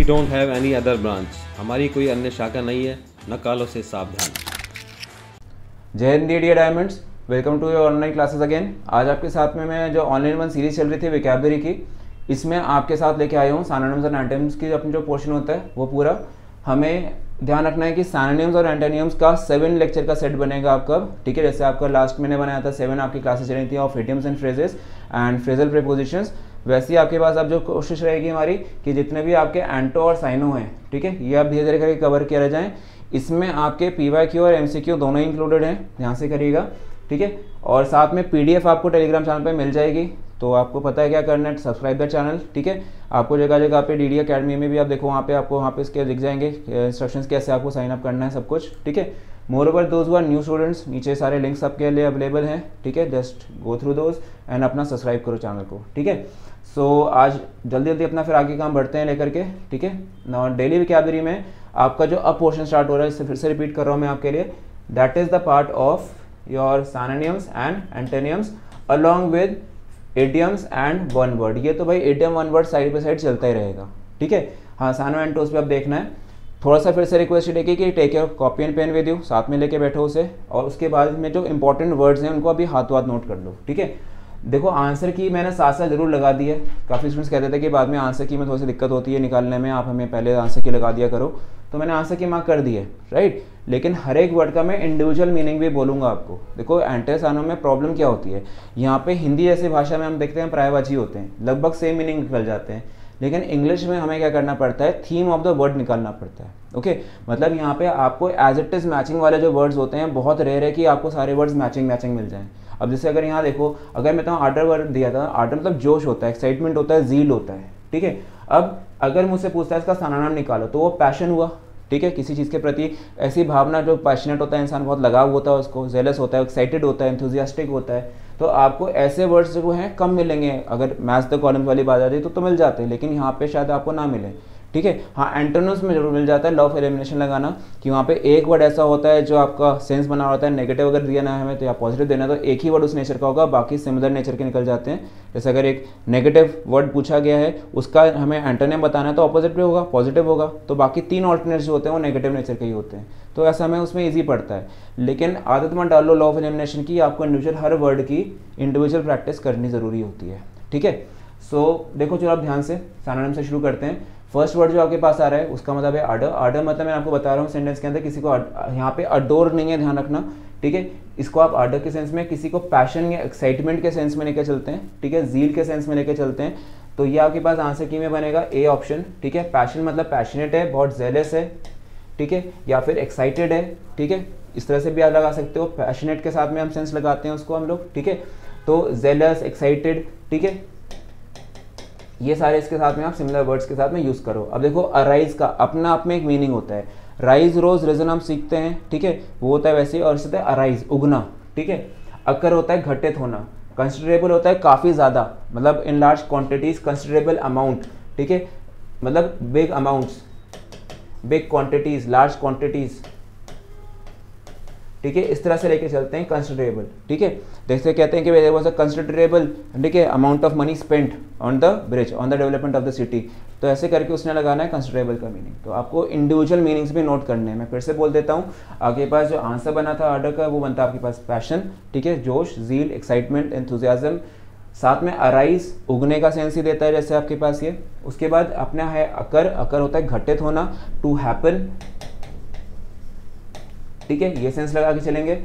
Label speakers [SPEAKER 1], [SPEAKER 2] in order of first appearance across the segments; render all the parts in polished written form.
[SPEAKER 1] We don't have any other branch, हमारी कोई अन्य शाखा नहीं है, नकालों से सावधान।
[SPEAKER 2] जय Hind dear diamonds, welcome to your online classes again. आज आपके साथ में मैं जो ऑनलाइन वन सीरीज चल रही थी वोकैबुलरी की, इसमें आपके साथ लेके आया हूँ सिनोनिम्स और एंटोनिम्स की अपनी जो पोर्शन होता है वो पूरा। हमें ध्यान रखना है कि सिनोनिम्स और एंटोनिम्स का 7 लेक्चर का सेट बनेगा आपका, ठीक है। जैसे आपका लास्ट महीने बनाया था 7 आपकी क्लासेस चली थी of idioms and phrases and phrasal prepositions, वैसे ही आपके पास अब जो कोशिश रहेगी हमारी कि जितने भी आपके एंटो और साइनो हैं, ठीक है, ये आप धीरे धीरे करके कवर किया जाएँ। इसमें आपके PYQ और MCQ दोनों ही इंक्लूडेड हैं, ध्यान से करिएगा, ठीक है। और साथ में PDF आपको टेलीग्राम चैनल पे मिल जाएगी, तो आपको पता है क्या करना है, सब्सक्राइब द चैनल, ठीक है। आपको जगह जगह पे DD अकेडमी में भी आप देखो, वहाँ पे इसके दिख जाएंगे इंस्ट्रक्शंस कैसे आपको साइन अप करना है, सब कुछ, ठीक है। Moreover those who are new students, नीचे सारे लिंक्स आपके लिए अवेलेबल हैं, ठीक है। Just go through those and अपना सब्सक्राइब करो चैनल को, ठीक है। सो आज जल्दी जल्दी अपना फिर आगे काम बढ़ते हैं लेकर के, ठीक है ना। डेली वोकैबुलरी में आपका जो अब पोर्शन स्टार्ट हो रहा है, इससे फिर से रिपीट कर रहा हूँ मैं आपके लिए, that is the part of your synonyms and antonyms along with idioms and one word. ये तो भाई idiom one ward side by side चलता ही रहेगा, ठीक है। हाँ, सानो एंटोस पे आप देखना है। थोड़ा सा फिर से रिक्वेस्ट रहेगी कि take your copy and pen with you, साथ में लेके बैठो उसे, और उसके बाद में जो इंपॉर्टेंट वर्ड्स हैं उनको अभी हाथों हाथ नोट कर लो, ठीक है। देखो आंसर की मैंने साथ साथ जरूर लगा दी है। काफ़ी स्टूडेंट्स कहते थे कि बाद में आंसर की में थोड़ी सी दिक्कत होती है निकालने में, आप हमें पहले आंसर की लगा दिया करो, तो मैंने आंसर की मार्क कर दी है, राइट। लेकिन हर एक वर्ड का मैं इंडिविजुअल मीनिंग भी बोलूँगा आपको। देखो एंटो साइनो में प्रॉब्लम क्या होती है, यहाँ पे हिंदी जैसी भाषा में हम देखते हैं पर्यायवाची होते हैं, लगभग सेम मीनिंग निकल जाते हैं, लेकिन इंग्लिश में हमें क्या करना पड़ता है, थीम ऑफ द वर्ड निकालना पड़ता है, ओके। मतलब यहाँ पे आपको एज इट इज मैचिंग वाले जो वर्ड्स होते हैं, बहुत रेयर है कि आपको सारे वर्ड्स मैचिंग मिल जाएं। अब जैसे अगर यहाँ देखो, अगर मैं तो आर्डर वर्ड दिया था, आर्डर मतलब जोश होता है, एक्साइटमेंट होता है, जील होता है, ठीक है। अब अगर मुझसे पूछता है इसका सिनोनिम निकालो, तो वो पैशन हुआ, ठीक है, किसी चीज़ के प्रति ऐसी भावना, जो पैशनेट होता है इंसान, बहुत लगाव होता है उसको, जेलस होता है, एक्साइटेड होता है, एंथुजियास्टिक होता है। तो आपको ऐसे वर्ड्स जो हैं कम मिलेंगे, अगर मैच द कॉलम्स वाली बात आ जाती तो मिल जाते हैं, लेकिन यहाँ पे शायद आपको ना मिले, ठीक है। हाँ, एंटोनिम्स में जरूर मिल जाता है, लॉ ऑफ एलिमिनेशन लगाना, कि वहाँ पे एक वर्ड ऐसा होता है जो आपका सेंस बना होता है, नेगेटिव अगर दिया ना हमें तो या पॉजिटिव देना, तो एक ही वर्ड उस नेचर का होगा, बाकी सिमिलर नेचर के निकल जाते हैं। जैसे अगर एक नेगेटिव वर्ड पूछा गया है, उसका हमें एंटोनिम बताना है, तो ऑपोजिट भी होगा, पॉजिटिव होगा, तो बाकी 3 ऑल्टरनेट्स जो होते हैं वो नेगेटिव नेचर के ही होते हैं। तो ऐसा हमें उसमें ईजी पड़ता है, लेकिन आदत में डाल लो लॉ ऑफ एलिमिनेशन की, आपको इंडिविजुअल हर वर्ड की इंडिविजुअल प्रैक्टिस करनी ज़रूरी होती है, ठीक है। सो देखो, चलो आप ध्यान से सिनोनिम से शुरू करते हैं। फर्स्ट वर्ड जो आपके पास आ रहा है उसका मतलब है आर्डर। आर्डर मतलब मैं आपको बता रहा हूँ सेंटेंस के अंदर, किसी को यहाँ पे अडोर नहीं है, ध्यान रखना, ठीक है। इसको आप आर्डर के सेंस में, किसी को पैशन या एक्साइटमेंट के सेंस में लेकर चलते हैं, ठीक है, जील के सेंस में लेकर चलते हैं, तो ये आपके पास आंसर की में बनेगा ए ऑप्शन, ठीक है। पैशन मतलब पैशनेट है, बहुत जेलस है, ठीक है, या फिर एक्साइटेड है, ठीक है, इस तरह से भी आप लगा सकते हो। पैशनेट के साथ में हम सेंस लगाते हैं उसको हम लोग, ठीक है। तो जेलस, एक्साइटेड, ठीक है, ये सारे इसके साथ में आप सिमिलर वर्ड्स के साथ में यूज करो। अब देखो, अराइज का अपना आप में एक मीनिंग होता है, राइज, रोज, रिजन हम सीखते हैं, ठीक है, वो होता है वैसे ही, और इससे अराइज उगना, ठीक है। अकर होता है घटित होना, कंसिडरेबल होता है काफी ज्यादा, मतलब in large quantities, considerable amount, ठीक है, मतलब big amounts, big quantities, large quantities, ठीक है, इस तरह से लेके चलते हैं कंसिडरेबल, ठीक है। जैसे कहते हैं कि देयर वाज अ कंसिडरेबल, ठीक है, amount of money spent on the bridge, on the development of the city, तो ऐसे करके उसने लगाना है कंसिडरेबल का मीनिंग। तो आपको इंडिविजुअल मीनिंग्स भी नोट करने हैं। मैं फिर से बोल देता हूँ, आपके पास जो आंसर बना था आर्डर का, वो बनता है आपके पास पैशन, ठीक है, जोश, जील, एक्साइटमेंट, एंथुजियाज्म, साथ में अराइज उगने का सेंस ही देता है जैसे आपके पास ये। उसके बाद अपना है अकर, अकर होता है घटित होना, टू हैपन, ठीक है, ये सेंस लगा के चलेंगे।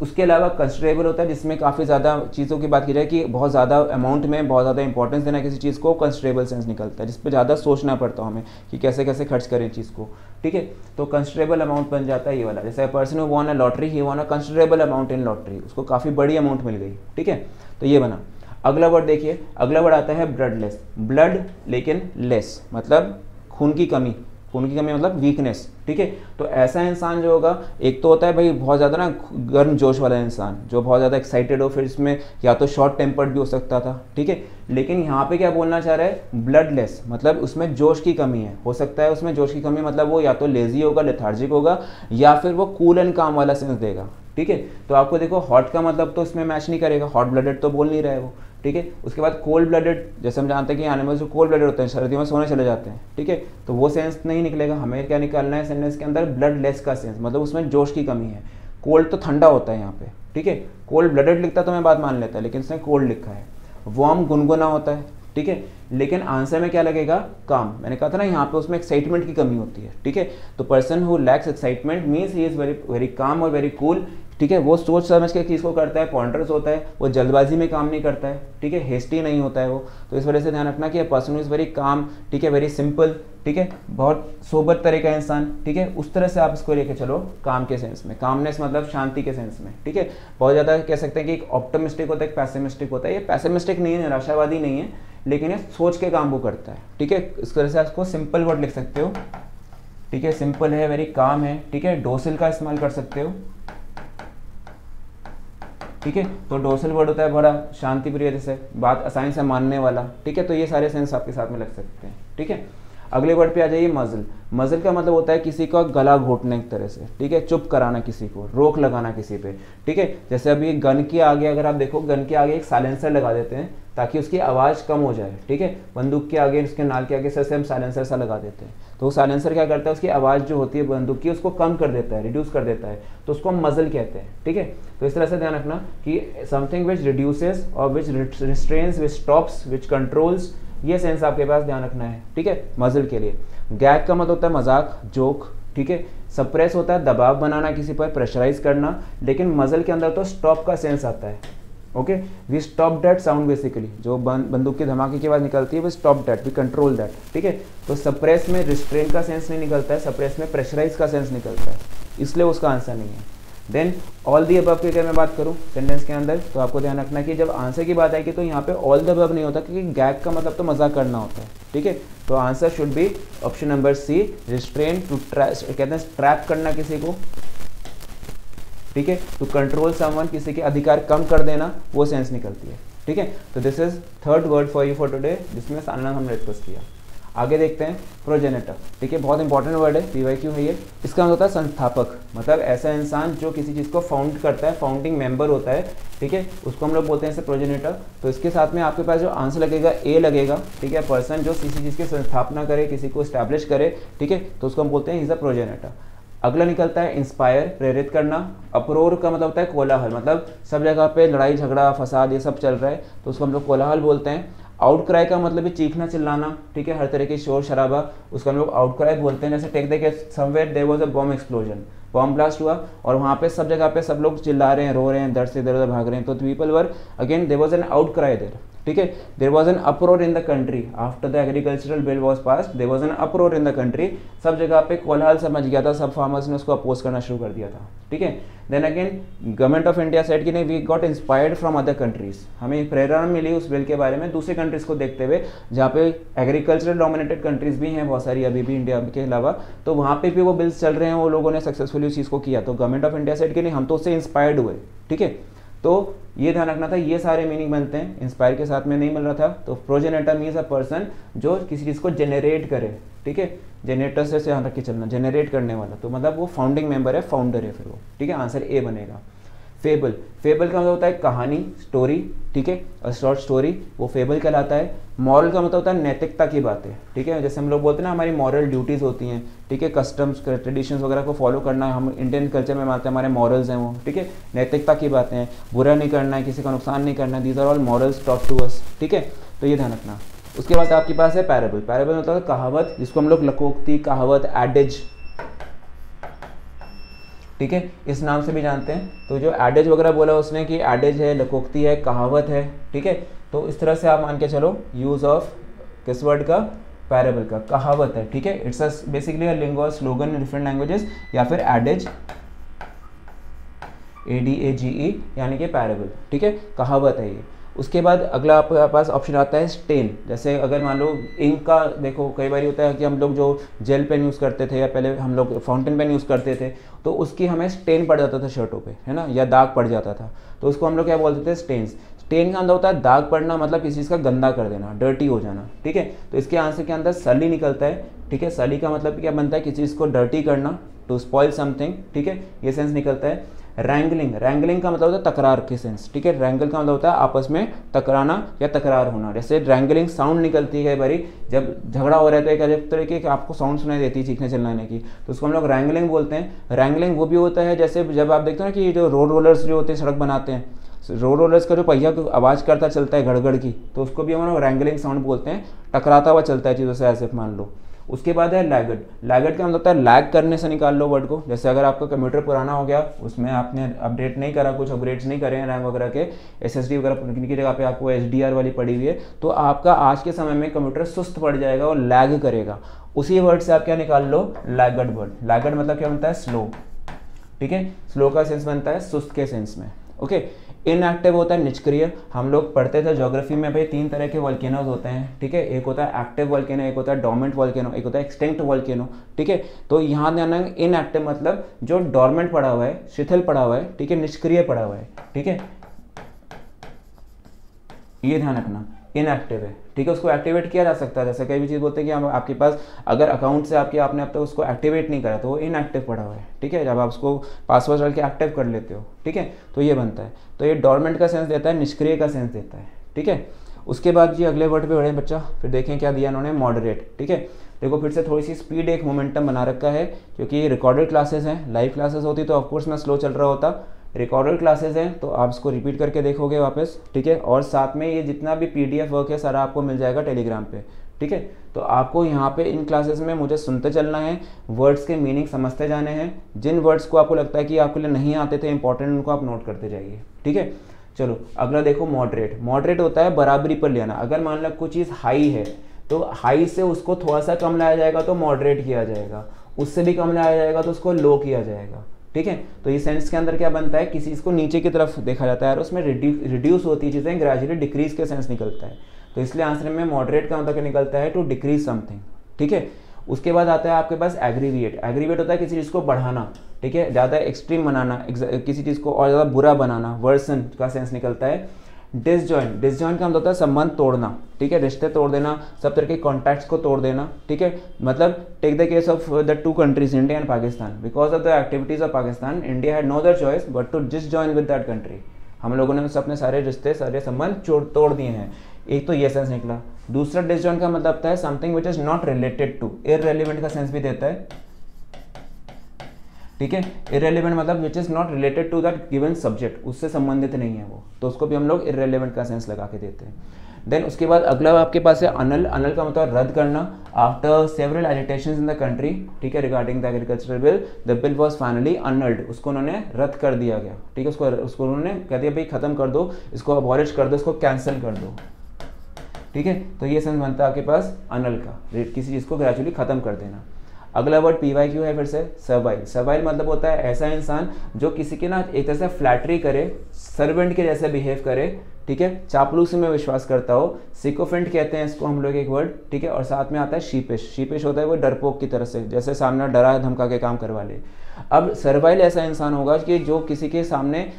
[SPEAKER 2] उसके अलावा कंसिडरेबल होता है जिसमें काफ़ी ज़्यादा चीज़ों की बात की जाए कि बहुत ज़्यादा अमाउंट में बहुत ज़्यादा इंपॉर्टेंस देना किसी चीज़ को, कंसिडरेबल सेंस निकलता है, जिस पर ज़्यादा सोचना पड़ता है हमें कि कैसे कैसे खर्च करें चीज़ को, ठीक है। तो कंसिडरेबल अमाउंट बन जाता है ये वाला। जैसे person who won a lottery, he won a considerable amount in lottery, उसको काफ़ी बड़ी अमाउंट मिल गई, ठीक है, तो ये बना। अगला वर्ड देखिए, अगला वर्ड आता है ब्लडलेस, ब्लड लेकिन लेस मतलब खून की कमी, खून की कमी मतलब वीकनेस, ठीक है। तो ऐसा इंसान जो होगा, एक तो होता है भाई बहुत ज़्यादा ना गर्म जोश वाला इंसान जो बहुत ज़्यादा एक्साइटेड हो, फिर इसमें या तो शॉर्ट टेम्पर्ड भी हो सकता था, ठीक है। लेकिन यहाँ पे क्या बोलना चाह रहा है, ब्लडलेस मतलब उसमें जोश की कमी है, हो सकता है उसमें जोश की कमी मतलब वो या तो लेजी होगा, लेथार्जिक होगा, या फिर वो कूल एंड काम वाला सेंस देगा, ठीक है। तो आपको देखो हॉट का मतलब तो इसमें मैच नहीं करेगा, हॉट ब्लडेड तो बोल नहीं रहा है वो, ठीक है। उसके बाद कोल्ड ब्लडेड, जैसे हम जानते हैं कि एनिमल्स जो कोल्ड ब्लडेड होते हैं सर्दियों में सोने चले जाते हैं, ठीक है, तो वो सेंस नहीं निकलेगा। हमें क्या निकालना है सेंटेंस के अंदर, ब्लड लेस का सेंस, मतलब उसमें जोश की कमी है। कोल्ड तो ठंडा होता है यहाँ पे, ठीक है, कोल्ड ब्लडेड लिखता तो मैं बात मान लेता, लेकिन इसने कोल्ड लिखा है। वार्म गुनगुना होता है, ठीक है, लेकिन आंसर में क्या लगेगा, काम। मैंने कहा था ना यहाँ पे उसमें एक्साइटमेंट की कमी होती है, ठीक है। तो person who lakhs excitement means he is very calm और वेरी कूल, ठीक है। वो सोच समझ के चीज़ को करता है, पॉइंटर्स होता है, वो जल्दबाजी में काम नहीं करता है, ठीक है, हेस्टी नहीं होता है वो। तो इस वजह से ध्यान रखना कि पर्सन इज़ वेरी काम, ठीक है, वेरी सिंपल, ठीक है, बहुत सोबर तरह का इंसान, ठीक है। उस तरह से आप इसको लेके चलो काम के सेंस में। कामनेस मतलब शांति के सेंस में, ठीक है। बहुत ज़्यादा कह सकते हैं कि एक ऑप्टिमिस्टिक होता है, एक पैसिमिस्टिक होता है। ये पैसिमिस्टिक नहीं है, निराशावादी नहीं है, लेकिन ये सोच के काम को करता है, ठीक है। इस तरह से आपको सिंपल वर्ड लिख सकते हो, ठीक है, सिंपल है, वेरी काम है, ठीक है। डोसिल का इस्तेमाल कर सकते हो, ठीक है। तो डोर्सल वर्ड होता है बड़ा शांति प्रिय, जैसे बात आसानी से मानने वाला, ठीक है। तो ये सारे सेंस आपके साथ में लग सकते हैं, ठीक है। अगले वर्ड पे आ जाइए, मजल। मजल का मतलब होता है किसी का गला घोटने एक तरह से, ठीक है, चुप कराना किसी को, रोक लगाना किसी पे, ठीक है। जैसे अभी गन के आगे अगर आप देखो, गन के आगे एक साइलेंसर लगा देते हैं ताकि उसकी आवाज़ कम हो जाए, ठीक है। बंदूक के आगे, उसके नाल के आगे से हम साइलेंसर सा लगा देते हैं, तो वो साइलेंसर क्या करता है, उसकी आवाज़ जो होती है बंदूक की उसको कम कर देता है, रिड्यूस कर देता है, तो उसको हम मजल कहते हैं, ठीक है। तो इस तरह से ध्यान रखना कि समथिंग विच रिड्यूसेस और विच रिस्ट्रेन्स, विच स्टॉप्स, विच कंट्रोल्स, ये सेंस आपके पास ध्यान रखना है, ठीक है, मजल के लिए। गैग का मतलब होता है मजाक, जोक, ठीक है। सप्रेस होता है दबाव बनाना किसी पर, प्रेशराइज करना, लेकिन मजल के अंदर तो स्टॉप का सेंस आता है, okay. We stop that sound, basically जो बंदूक के धमाके की आवाज़ निकलती है, we stop that, we control that, ठीक है। तो सप्रेस में रिस्ट्रेन का सेंस नहीं निकलता है, सप्रेस में प्रेशराइज का सेंस निकलता है, इसलिए उसका आंसर नहीं है। देन ऑल दी अबव की अगर मैं बात करूं सेंटेंस के अंदर, तो आपको ध्यान रखना कि जब आंसर की बात आएगी तो यहाँ पे ऑल द अबव नहीं होता, क्योंकि गैग का मतलब तो मजाक करना होता है, ठीक है। तो answer should be option number C, restrain, to कहते हैं ट्रैप करना किसी को, ठीक है, टू कंट्रोल समवन, किसी के अधिकार कम कर देना, वो सेंस निकलती है, ठीक है। तो this is third word for you for today, जिसमें सालना हमने डिस्कस किया। आगे देखते हैं प्रोजेनेटर, ठीक है, बहुत इंपॉर्टेंट वर्ड है, PYQ है ये। इसका मतलब होता है संस्थापक, मतलब ऐसा इंसान जो किसी चीज़ को फाउंड करता है, फाउंडिंग मेंबर होता है, ठीक है, उसको हम लोग बोलते हैं इसे प्रोजेनेटर। तो इसके साथ में आपके पास जो आंसर लगेगा ए लगेगा, ठीक है। पर्सन जो किसी चीज़ की संस्थापना करे, किसी को स्टैब्लिश करे, ठीक है, तो उसको हम बोलते हैं इज अ प्रोजेनेटर। अगला निकलता है इंस्पायर, प्रेरित करना। अप्रोर का मतलब होता है कोलाहल, मतलब सब जगह पे लड़ाई झगड़ा फसाद ये सब चल रहा है, तो उसको हम लोग कोलाहल बोलते हैं। आउटक्राई का मतलब है चीखना चिल्लाना, ठीक है, हर तरह की शोर शराबा, उसको हम लोग आउटक्राई बोलते हैं। जैसे take the somewhere there was a bomb explosion, bomb blast हुआ और वहाँ पे सब जगह पे सब लोग चिल्ला रहे हैं, रो रहे हैं, दर्द से इधर उधर भाग रहे हैं, तो people were again there was an outcry there, ठीक है। There was an uproar in the country after the agricultural bill was passed, there was an uproar in the country, सब जगह पे कोलाहल समझ गया था, सब फार्मर्स ने उसको अपोज करना शुरू कर दिया था, ठीक है। Then again government of India said कि नहीं, we got inspired from other countries, हमें प्रेरणा मिली उस बिल के बारे में दूसरे कंट्रीज को देखते हुए, जहाँ पे एग्रीकल्चरल डोमिनेटेड कंट्रीज भी हैं बहुत सारी अभी भी इंडिया के अलावा, तो वहाँ पे भी वो बिल्स चल रहे हैं, वो लोगों ने सक्सेसफुली उस चीज़ को किया। तो गवर्नमेंट ऑफ इंडिया सेड कि नहीं, हम तो उससे इंस्पायर्ड हुए, ठीक है। तो ये ध्यान रखना था, ये सारे मीनिंग बनते हैं, इंस्पायर के साथ में नहीं मिल रहा था। तो प्रोजेनेटर मीन्स अ पर्सन जो किसी चीज़ को जनरेट करे, ठीक है, जनरेटर से ध्यान रख के चलना, जनरेट करने वाला, तो मतलब वो फाउंडिंग मेंबर है, फाउंडर है फिर वो, ठीक है। आंसर ए बनेगा। फेबल, फेबल का मतलब होता है कहानी, स्टोरी, ठीक है, और शॉर्ट स्टोरी, वो फेबल कहलाता है। मॉरल का मतलब होता है नैतिकता की बातें, ठीक है, जैसे हम लोग बोलते हैं ना हमारी मॉरल ड्यूटीज़ होती हैं, ठीक है, कस्टम्स ट्रेडिशंस वगैरह को फॉलो करना है, हम इंडियन कल्चर में मानते हैं, हमारे मॉरल्स हैं वो, ठीक है, नैतिकता की बातें हैं, बुरा नहीं करना है, किसी का नुकसान नहीं करना है, these are all morals taught to us, ठीक है। तो ये ध्यान रखना। उसके बाद आपके पास है पैराबल। पैराबल होता है कहावत, जिसको हम लोग लकोक्ति, कहावत, एडेज, ठीक है, इस नाम से भी जानते हैं। तो जो एडेज वगैरह बोला उसने कि एडेज है, लकोक्ति है, कहावत है, ठीक है। तो इस तरह से आप मान के चलो यूज ऑफ किस वर्ड का, पैराबल का, कहावत है, ठीक है। It's basically a lingo slogan in different languages, या फिर एडेज, ADAGE, यानी कि पैराबल, ठीक है, कहावत है ये। उसके बाद अगला आपके पास ऑप्शन आता है स्टेन। जैसे अगर मान लो इंक का, देखो कई बार होता है कि हम लोग जो जेल पेन यूज़ करते थे या पहले हम लोग फाउंटेन पेन यूज़ करते थे, तो उसकी हमें स्टेन पड़ जाता था शर्टों पे, है ना, या दाग पड़ जाता था, तो उसको हम लोग क्या बोलते थे, स्टेन्स। स्टेन का अंदर होता है दाग पड़ना, मतलब किसी चीज़ का गंदा कर देना, डर्टी हो जाना, ठीक है। तो इसके आंसर के अंदर सली निकलता है, ठीक है। सली का मतलब क्या बनता है, किसी चीज़ को डर्टी करना, टू स्पॉइल समथिंग, ठीक है, ये सेंस निकलता है। रैंगलिंग, रैंगलिंग का मतलब होता है तकरार के सेंस, ठीक है। रैंगल का मतलब होता है आपस में टकराना या तकरार होना। जैसे रैंगलिंग साउंड निकलती है कई बारी, जब झगड़ा हो रहा है तो एक अलग तरीके की आपको साउंड सुनाई देती है चीखने चिल्लाने की, तो उसको हम लोग रैंगलिंग बोलते हैं। रैंगलिंग वो भी होता है जैसे जब आप देखते हो ना कि जो रोड रोलर्स जो होते हैं सड़क बनाते हैं, रोड रोलर्स का जो पहिया को आवाज़ करता चलता है गड़गड़ की, तो उसको भी हम लोग रैंगलिंग साउंड बोलते हैं, टकराता हुआ चलता है चीज़ों से, ऐसे मान लो। उसके बाद है लैगड। लैगड का मतलब होता है लैग करने से, निकाल लो वर्ड को। जैसे अगर आपका कंप्यूटर पुराना हो गया, उसमें आपने अपडेट नहीं करा, कुछ अपग्रेड्स नहीं करे हैं रैम वगैरह के, SSD वगैरह की जगह पे आपको HDR वाली पड़ी हुई है, तो आपका आज के समय में कंप्यूटर सुस्त पड़ जाएगा और लैग करेगा। उसी वर्ड से आप क्या निकाल लो, लैगड वर्ड। लैगड मतलब क्या बनता है, स्लो, ठीक है। स्लो का सेंस बनता है सुस्त के सेंस में, ओके। इनएक्टिव होता है निष्क्रिय। हम लोग पढ़ते थे ज्योग्राफी में भाई 3 तरह के वोल्केनोज होते हैं, ठीक है। एक होता है एक्टिव वोल्केनो, एक होता है डोर्मेंट वोल्केनो, एक होता है एक्सटिंक्ट वोल्केनो, ठीक है। तो यहाँ ध्यान रखना, इनएक्टिव मतलब जो डोर्मेंट पड़ा हुआ है, शिथिल पड़ा हुआ है, ठीक है, निष्क्रिय पड़ा हुआ है, ठीक है, ये ध्यान रखना, इनएक्टिव है, ठीक है। उसको एक्टिवेट किया जा सकता है, जैसे कई भी चीज़ बोलते हैं कि हम आपके पास अगर अकाउंट से आपने अब तक उसको एक्टिवेट नहीं करा तो वो इनएक्टिव पड़ा हुआ है, ठीक है। जब आप उसको पासवर्ड डाल के एक्टिव कर लेते हो, ठीक है, तो ये बनता है। तो ये डोर्मेंट का सेंस देता है, निष्क्रिय का सेंस देता है, ठीक है। उसके बाद जी अगले वर्ड पे बढ़े बच्चा, फिर देखें क्या दिया इन्होंने, मॉडरेट, ठीक है। देखो फिर से थोड़ी सी स्पीड, एक मोमेंटम बना रखा है, क्योंकि ये रिकॉर्डेड क्लासेस हैं। लाइव क्लासेस होती तो ऑफकोर्स मैं स्लो चल रहा होता, रिकॉर्डेड क्लासेस हैं तो आप इसको रिपीट करके देखोगे वापस, ठीक है। और साथ में ये जितना भी PDF वर्क है सारा आपको मिल जाएगा टेलीग्राम पे, ठीक है। तो आपको यहाँ पे इन क्लासेस में मुझे सुनते चलना है, वर्ड्स के मीनिंग समझते जाने हैं। जिन वर्ड्स को आपको लगता है कि आपके लिए नहीं आते थे इंपॉर्टेंट, उनको आप नोट करते जाइए, ठीक है। चलो अगला देखो, मॉडरेट। मॉडरेट होता है बराबरी पर ले आना। अगर मान लो कोई चीज़ हाई है तो हाई से उसको थोड़ा सा कम लाया जाएगा तो मॉडरेट किया जाएगा, उससे भी कम लाया जाएगा तो उसको लो किया जाएगा, ठीक है। तो ये सेंस के अंदर क्या बनता है, किसी चीज़ को नीचे की तरफ देखा जाता है और उसमें रिड्यूस होती है चीज़ें, ग्रेजुअली डिक्रीज के सेंस निकलता है। तो इसलिए आंसर में मॉडरेट का मतलब क्या निकलता है, टू डिक्रीज समथिंग, ठीक है। उसके बाद आता है आपके पास एग्रीविएट। एग्रीविएट होता है किसी चीज़ को बढ़ाना, ठीक है, ज़्यादा एक्सट्रीम बनाना, किसी चीज़ को और ज़्यादा बुरा बनाना, वर्सन का सेंस निकलता है। डिसजॉइंट, डिसजॉइंट का मतलब होता है संबंध तोड़ना, ठीक है, रिश्ते तोड़ देना, सब तरह के कॉन्टैक्ट्स को तोड़ देना, ठीक है। मतलब take the case of the 2 countries India and Pakistan, because of the activities of Pakistan India had no other choice but to disjoin with that country. हम लोगों ने उससे अपने सारे रिश्ते, सारे संबंध तोड़ दिए हैं। एक तो ये सेंस निकला। दूसरा डिसजॉइंट का मतलब होता है something which is not related to, irrelevant का सेंस भी देता है, ठीक है। इररिलेवेंट मतलब which is not related to that given subject, उससे संबंधित नहीं है वो, तो उसको भी हम लोग इररिलेवेंट का सेंस लगा के देते हैं। देन उसके बाद अगला आपके पास है अनल। अनल का मतलब रद्द करना। After several agitations in the country, ठीक है, regarding the agricultural bill, the bill was finally अनल्ड, उसको उन्होंने रद्द कर दिया गया, ठीक है। उसको उन्होंने कह दिया भाई खत्म कर दो, इसको अबॉलिश कर दो, इसको कैंसिल कर दो, ठीक है। तो ये सेंस बनता है आपके पास अनल का, किसी चीज़ को ग्रेजुअली खत्म कर देना। अगला वर्ड PYQ है फिर से, सर्वाइल। सर्वाइल मतलब होता है ऐसा इंसान जो किसी के ना एक तरह से फ्लैटरी करे, सर्वेंट के जैसे बिहेव करे, ठीक है, चापलूसी में विश्वास करता हो। सिकोफेंट कहते हैं इसको हम लोग एक वर्ड, ठीक है। और साथ में आता है शीपिश। शीपिश होता है वो डरपोक की तरह से, जैसे सामने डरा धमका के काम करवा ले। अब सर्वाइल ऐसा इंसान होगा कि जो किसी के सामने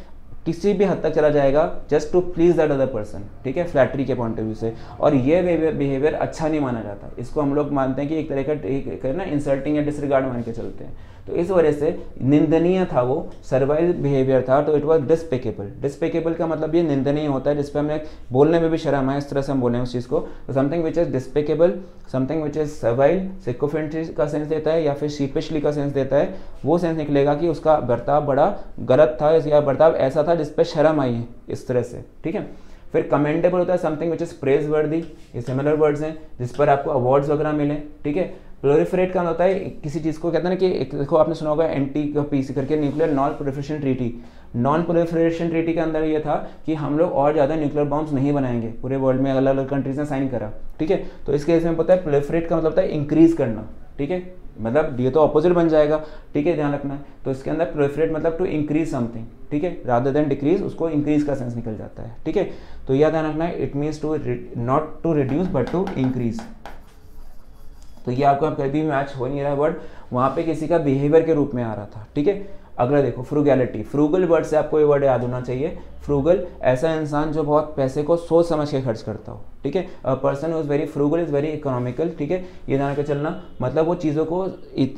[SPEAKER 2] किसी भी हद तक चला जाएगा just to please that other person, ठीक है, फ्लैटरी के पॉइंट ऑफ व्यू से। और ये बिहेवियर अच्छा नहीं माना जाता, इसको हम लोग मानते हैं कि एक तरह का ना इंसल्टिंग या डिसरिगार्ड मान के चलते हैं। तो इस वजह से निंदनीय था वो, सर्वाइल बिहेवियर था, तो इट वॉज डिस्पेकेबल। डिस्पेकेबल का मतलब ये निंदनीय होता है, जिसपे हमें बोलने में भी शर्म है, इस तरह से हम बोलें उस चीज़ को। तो something which is despicable, something which is servile, sycophancy का सेंस देता है या फिर शीपिशली का सेंस देता है। वो सेंस निकलेगा कि उसका बर्ताव बड़ा गलत था या बर्ताव ऐसा था जिसपे शर्म आई है, इस तरह से, ठीक है। फिर कमेंडेबल होता है समथिंग विच इज प्रेज वर्दी, ये सिमिलर वर्ड्स हैं जिस पर आपको अवार्ड्स वगैरह मिले, ठीक है। प्रोलिफरेट का होता है किसी चीज़ को कहते हैं ना कि देखो आपने सुना होगा NPC करके, nuclear non proliferation treaty. Non proliferation treaty के अंदर ये था कि हम लोग और ज़्यादा न्यूक्लियर बॉम्ब्स नहीं बनाएंगे, पूरे वर्ल्ड में अलग अलग कंट्रीज ने साइन करा, ठीक है। तो इस केस में पता है प्रोलिफरेट का मतलब होता है इंक्रीज करना, ठीक है, मतलब ये तो ऑपोजिट बन जाएगा, ठीक है, ध्यान रखना है। तो इसके अंदर प्रोलिफरेट मतलब टू इंक्रीज समथिंग, ठीक है, रादर देन डिक्रीज, उसको इंक्रीज का सेंस निकल जाता है, ठीक है। तो यह ध्यान रखना है, it means to not to reduce but to increase. तो ये आपको कभी भी मैच हो नहीं रहा है वर्ड, वहाँ पे किसी का बिहेवियर के रूप में आ रहा था, ठीक है। अगला देखो फ्रूगैलिटी, फ्रूगल वर्ड से आपको ये वर्ड याद होना चाहिए। फ्रूगल ऐसा इंसान जो बहुत पैसे को सोच समझ के खर्च करता हो, ठीक है। अ person who is very frugal is very economical, ठीक है, ये जान के चलना। मतलब वो चीज़ों को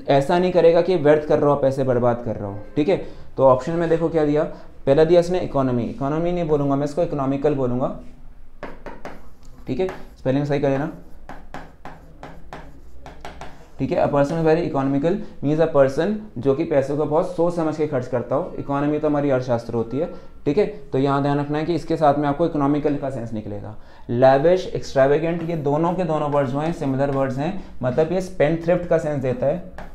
[SPEAKER 2] ऐसा नहीं करेगा कि व्यर्थ कर रहा हो, पैसे बर्बाद कर रहा हो, ठीक है। तो ऑप्शन में देखो क्या दिया, पहला दिया इसने इकोनॉमी, इकोनॉमी नहीं बोलूंगा मैं इसको, इकोनॉमिकल बोलूंगा, ठीक है, स्पेलिंग सही कर लेना, ठीक है। अ person is very economical means a person जो कि पैसों को बहुत सोच समझ के खर्च करता हो। इकोनॉमी तो हमारी अर्थशास्त्र होती है, ठीक है। तो यहाँ ध्यान रखना है कि इसके साथ में आपको इकोनॉमिकल का सेंस निकलेगा। लैविश, एक्स्ट्रावेगेंट, ये दोनों के दोनों वर्ड्स जो हैं सिमिलर वर्ड्स हैं, मतलब ये स्पेंड थ्रिफ्ट का सेंस देता है,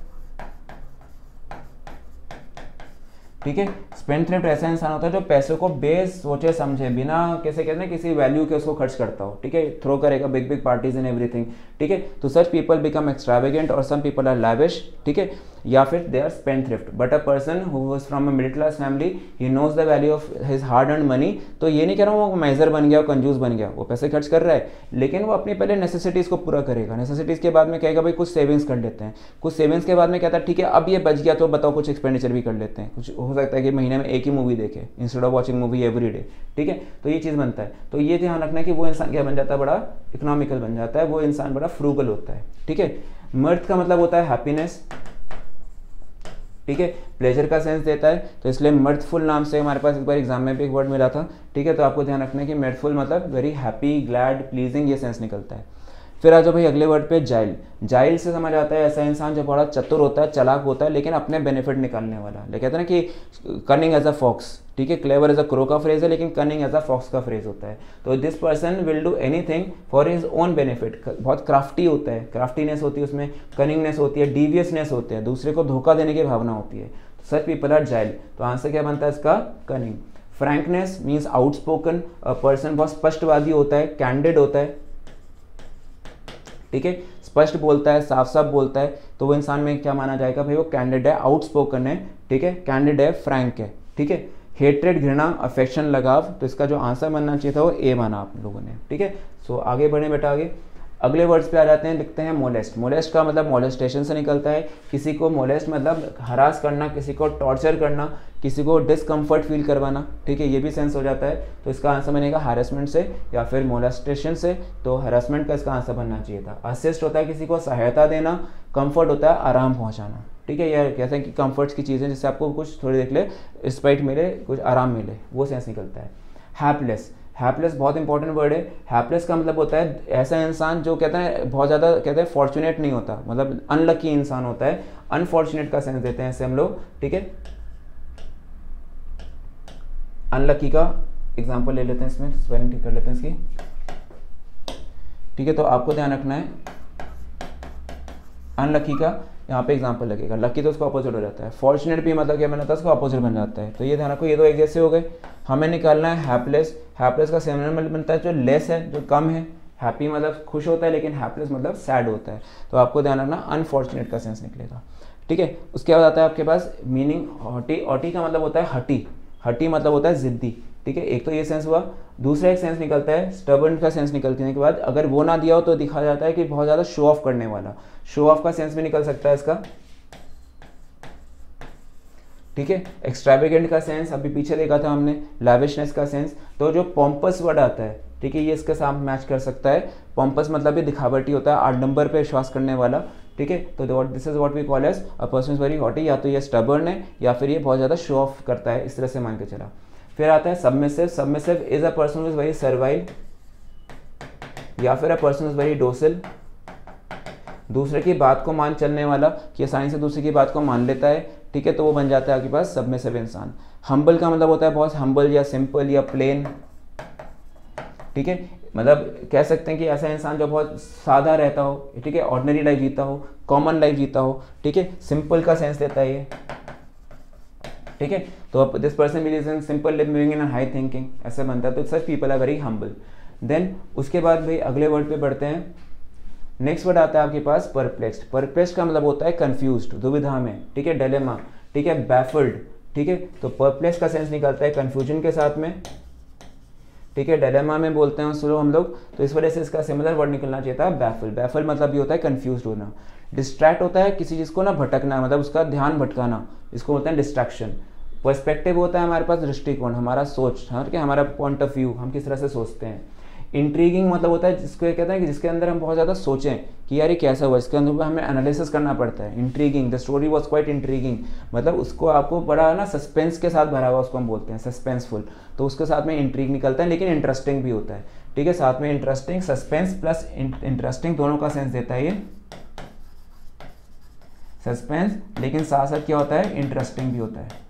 [SPEAKER 2] ठीक है। स्पेंड थ्रिफ्ट ऐसा इंसान होता है जो पैसों को बेस सोचे समझे बिना कैसे कहते हैं किसी वैल्यू के उसको खर्च करता हो, ठीक है, थ्रो करेगा big big parties in everything, ठीक है। तो सच पीपल बिकम एक्स्ट्रावेगेंट और सम पीपल आर लैविश, ठीक है, या फिर they are spendthrift. But a person who was from a middle class family he knows the value of his hard earn money. तो ये नहीं कह रहा हूँ वो मैजर बन गया, कंजूस बन गया, वो पैसे खर्च कर रहा है, लेकिन वो अपनी पहले नेसेसिटीज़ को पूरा करेगा। नेसेसिटीज़ के बाद में कहेगा भाई कुछ सेविंग्स कर लेते हैं, कुछ सेविंग्स के बाद में कहता है ठीक है अब ये बच गया तो बताओ कुछ एक्सपेंडिचर भी कर लेते हैं। कुछ हो सकता है कि महीने में एक ही मूवी देखे instead of watching movie every day, ठीक है। तो ये चीज़ बनता है। तो ये ध्यान रखना है कि वो इंसान क्या बन जाता है, बड़ा इकोनॉमिकल बन जाता है, वो इंसान बड़ा फ्रूगल होता है, ठीक है। मर्थ का मतलब होता है हैप्पीनेस, ठीक है, प्लेजर का सेंस देता है, तो इसलिए मर्थफुल नाम से हमारे पास एक बार एग्जाम में भी एक वर्ड मिला था, ठीक है। तो आपको ध्यान रखना है कि मर्थफुल मतलब वेरी हैप्पी, ग्लैड, प्लीजिंग, ये सेंस निकलता है। फिर आ जाओ भाई अगले वर्ड पे, जाइल। जाइल से समझ आता है ऐसा इंसान जो बड़ा चतुर होता है, चालाक होता है, लेकिन अपने बेनिफिट निकालने वाला। लेकिन कहते हैं ना कि कनिंग एज अ फॉक्स, ठीक है, क्लेवर एज अ क्रो का फ्रेज है, लेकिन कनिंग एज अ फॉक्स का फ्रेज होता है। तो this person will do anything for his own benefit, बहुत क्राफ्टी होता है, क्राफ्टीनेस होती है उसमें, कनिंगनेस होती है, डीवियसनेस होती है, दूसरे को धोखा देने की भावना होती है। सच पीपल आर जाइल। तो आंसर क्या बनता है इसका, cunning. Frankness means outspoken, person बहुत स्पष्टवादी होता है, कैंडिड होता है, ठीक है, स्पष्ट बोलता है, साफ साफ बोलता है, तो वो इंसान में क्या माना जाएगा भाई, वो कैंडिड है, आउटस्पोकन है, ठीक है, कैंडिड है, फ्रैंक है, ठीक है। हेट्रेड, घृणा, अफेक्शन, लगाव, तो इसका जो आंसर बनना चाहिए था वो ए माना आप लोगों ने, ठीक है। सो आगे बढ़े बेटा, आगे अगले वर्ड्स पे आ जाते हैं, लिखते हैं मोलेस्ट। मोलेस्ट का मतलब मोलेस्टेशन से निकलता है, किसी को मोलेस्ट मतलब हरास करना, किसी को टॉर्चर करना, किसी को डिसकम्फर्ट फील करवाना, ठीक है, ये भी सेंस हो जाता है। तो इसका आंसर बनेगा हैरेसमेंट से या फिर मोलेस्टेशन से, तो हैरेसमेंट का इसका आंसर बनना चाहिए था। असिस्ट होता है किसी को सहायता देना, कंफर्ट होता है आराम पहुँचाना, ठीक है, यह कहते हैं कि कंफर्ट्स की चीज़ें जिससे आपको कुछ थोड़ी देख ले रिस्पेक्ट मिले, कुछ आराम मिले, वो सेंस निकलता है। हैपलेस, हैपलेस बहुत इंपॉर्टेंट वर्ड है। हैपलेस का मतलब होता है ऐसा इंसान जो कहते हैं बहुत ज़्यादा कहते हैं फॉर्चुनेट नहीं होता, मतलब अनलकी इंसान होता है, अनफॉर्चुनेट का सेंस देते हैं ऐसे हम लोग, ठीक है। अनलकी का एग्जांपल ले लेते हैं, इसमें स्पेलिंग ठीक कर लेते हैं इसकी, ठीक है। तो आपको ध्यान रखना है अनलकी का यहाँ पे एग्जांपल लगेगा, लकी तो उसका अपोजिट हो जाता है, फॉर्चुनेट भी मतलब क्या बनाता है उसका अपोजिट बन जाता है। तो ये ध्यान रखो, ये दो एक जैसे हो गए। हमें निकालना है हैपलेस। हैपलेस का सिनोनिम बनता है जो लेस है, जो कम है। हैप्पी मतलब खुश होता है, लेकिन हैपलेस मतलब सैड होता है। तो आपको ध्यान रखना अनफॉर्चुनेट का सेंस निकलेगा, ठीक है। उसके बाद आता है आपके पास मीनिंग हॉटी। हॉटी का मतलब होता है हटी, हटी मतलब होता है जिद्दी, ठीक है। एक तो ये सेंस हुआ, दूसरा एक सेंस निकलता है स्टबर्न का सेंस निकलने के बाद अगर वो ना दिया हो तो दिखा जाता है कि बहुत ज़्यादा शो ऑफ करने वाला, शो ऑफ का सेंस भी निकल सकता है इसका, ठीक है। एक्स्ट्रावेगेंट का सेंस अभी पीछे देखा था हमने, लैविशनेस का सेंस। तो जो पॉम्पस वर्ड आता है, ठीक है, ये इसके साथ मैच कर सकता है। पॉम्पस मतलब ये दिखावटी होता है, 8 नंबर पे विश्वास करने वाला, ठीक है। तो this is what we call as a person is very haughty, या तो ये स्टबर्न है या फिर ये बहुत ज़्यादा शो ऑफ करता है, इस तरह से मान के चला। फिर आता है submissive. Submissive is a person is very servile, या फिर अ पर्सन इज वेरी डोसिल, दूसरे की बात को मान चलने वाला, कि आसानी से दूसरे की बात को मान लेता है, ठीक है। तो वो बन जाता है आपके पास सबमिसिव इंसान। हम्बल का मतलब होता है बहुत हम्बल या सिंपल या प्लेन, ठीक है, मतलब कह सकते हैं कि ऐसा इंसान जो बहुत सादा रहता हो, ठीक है, ऑर्डिनरी लाइफ जीता हो, कॉमन लाइफ जीता हो, ठीक है। सिंपल का सेंस देता है ये, ठीक है। तो this person believes in simple living in high thinking, ऐसे बनता है। तो such people are very humble. Then उसके बाद भाई अगले वर्ड पे बढ़ते हैं। नेक्स्ट वर्ड आता है आपके पास परप्लेक्स्ड। परप्लेक्स्ड का मतलब होता है कंफ्यूज्ड, दुविधा में, ठीक है, डिलेमा, ठीक है, बैफल्ड, ठीक है। तो परप्लेक्स का सेंस निकलता है कंफ्यूजन के साथ में, ठीक है, डायलेमा में बोलते हैं उसको हम लोग, तो इस वजह से इसका सिमिलर वर्ड निकलना चाहिए था बैफल। बैफल मतलब ये होता है कंफ्यूज होना। डिस्ट्रैक्ट होता है किसी चीज़ को ना भटकना, मतलब उसका ध्यान भटकाना, इसको बोलते हैं डिस्ट्रैक्शन। पर्सपेक्टिव होता है हमारे पास दृष्टिकोण, हमारा सोच, हमारा पॉइंट ऑफ व्यू, हम किस तरह से सोचते हैं। इंट्रीगिंग मतलब होता है जिसको कहते हैं कि जिसके अंदर हम बहुत ज़्यादा सोचें कि यार ये कैसा हुआ, इसके अंदर हमें एनालिसिस करना पड़ता है। Intriguing, the story was quite intriguing, मतलब उसको आपको बड़ा ना सस्पेंस के साथ भरा हुआ, उसको हम बोलते हैं सस्पेंसफुल, तो उसके साथ में इंट्रीग निकलता है, लेकिन इंटरेस्टिंग भी होता है। ठीक है, साथ में इंटरेस्टिंग, सस्पेंस प्लस इंटरेस्टिंग दोनों का सेंस देता है ये सस्पेंस, लेकिन साथ साथ क्या होता है, इंटरेस्टिंग भी होता है।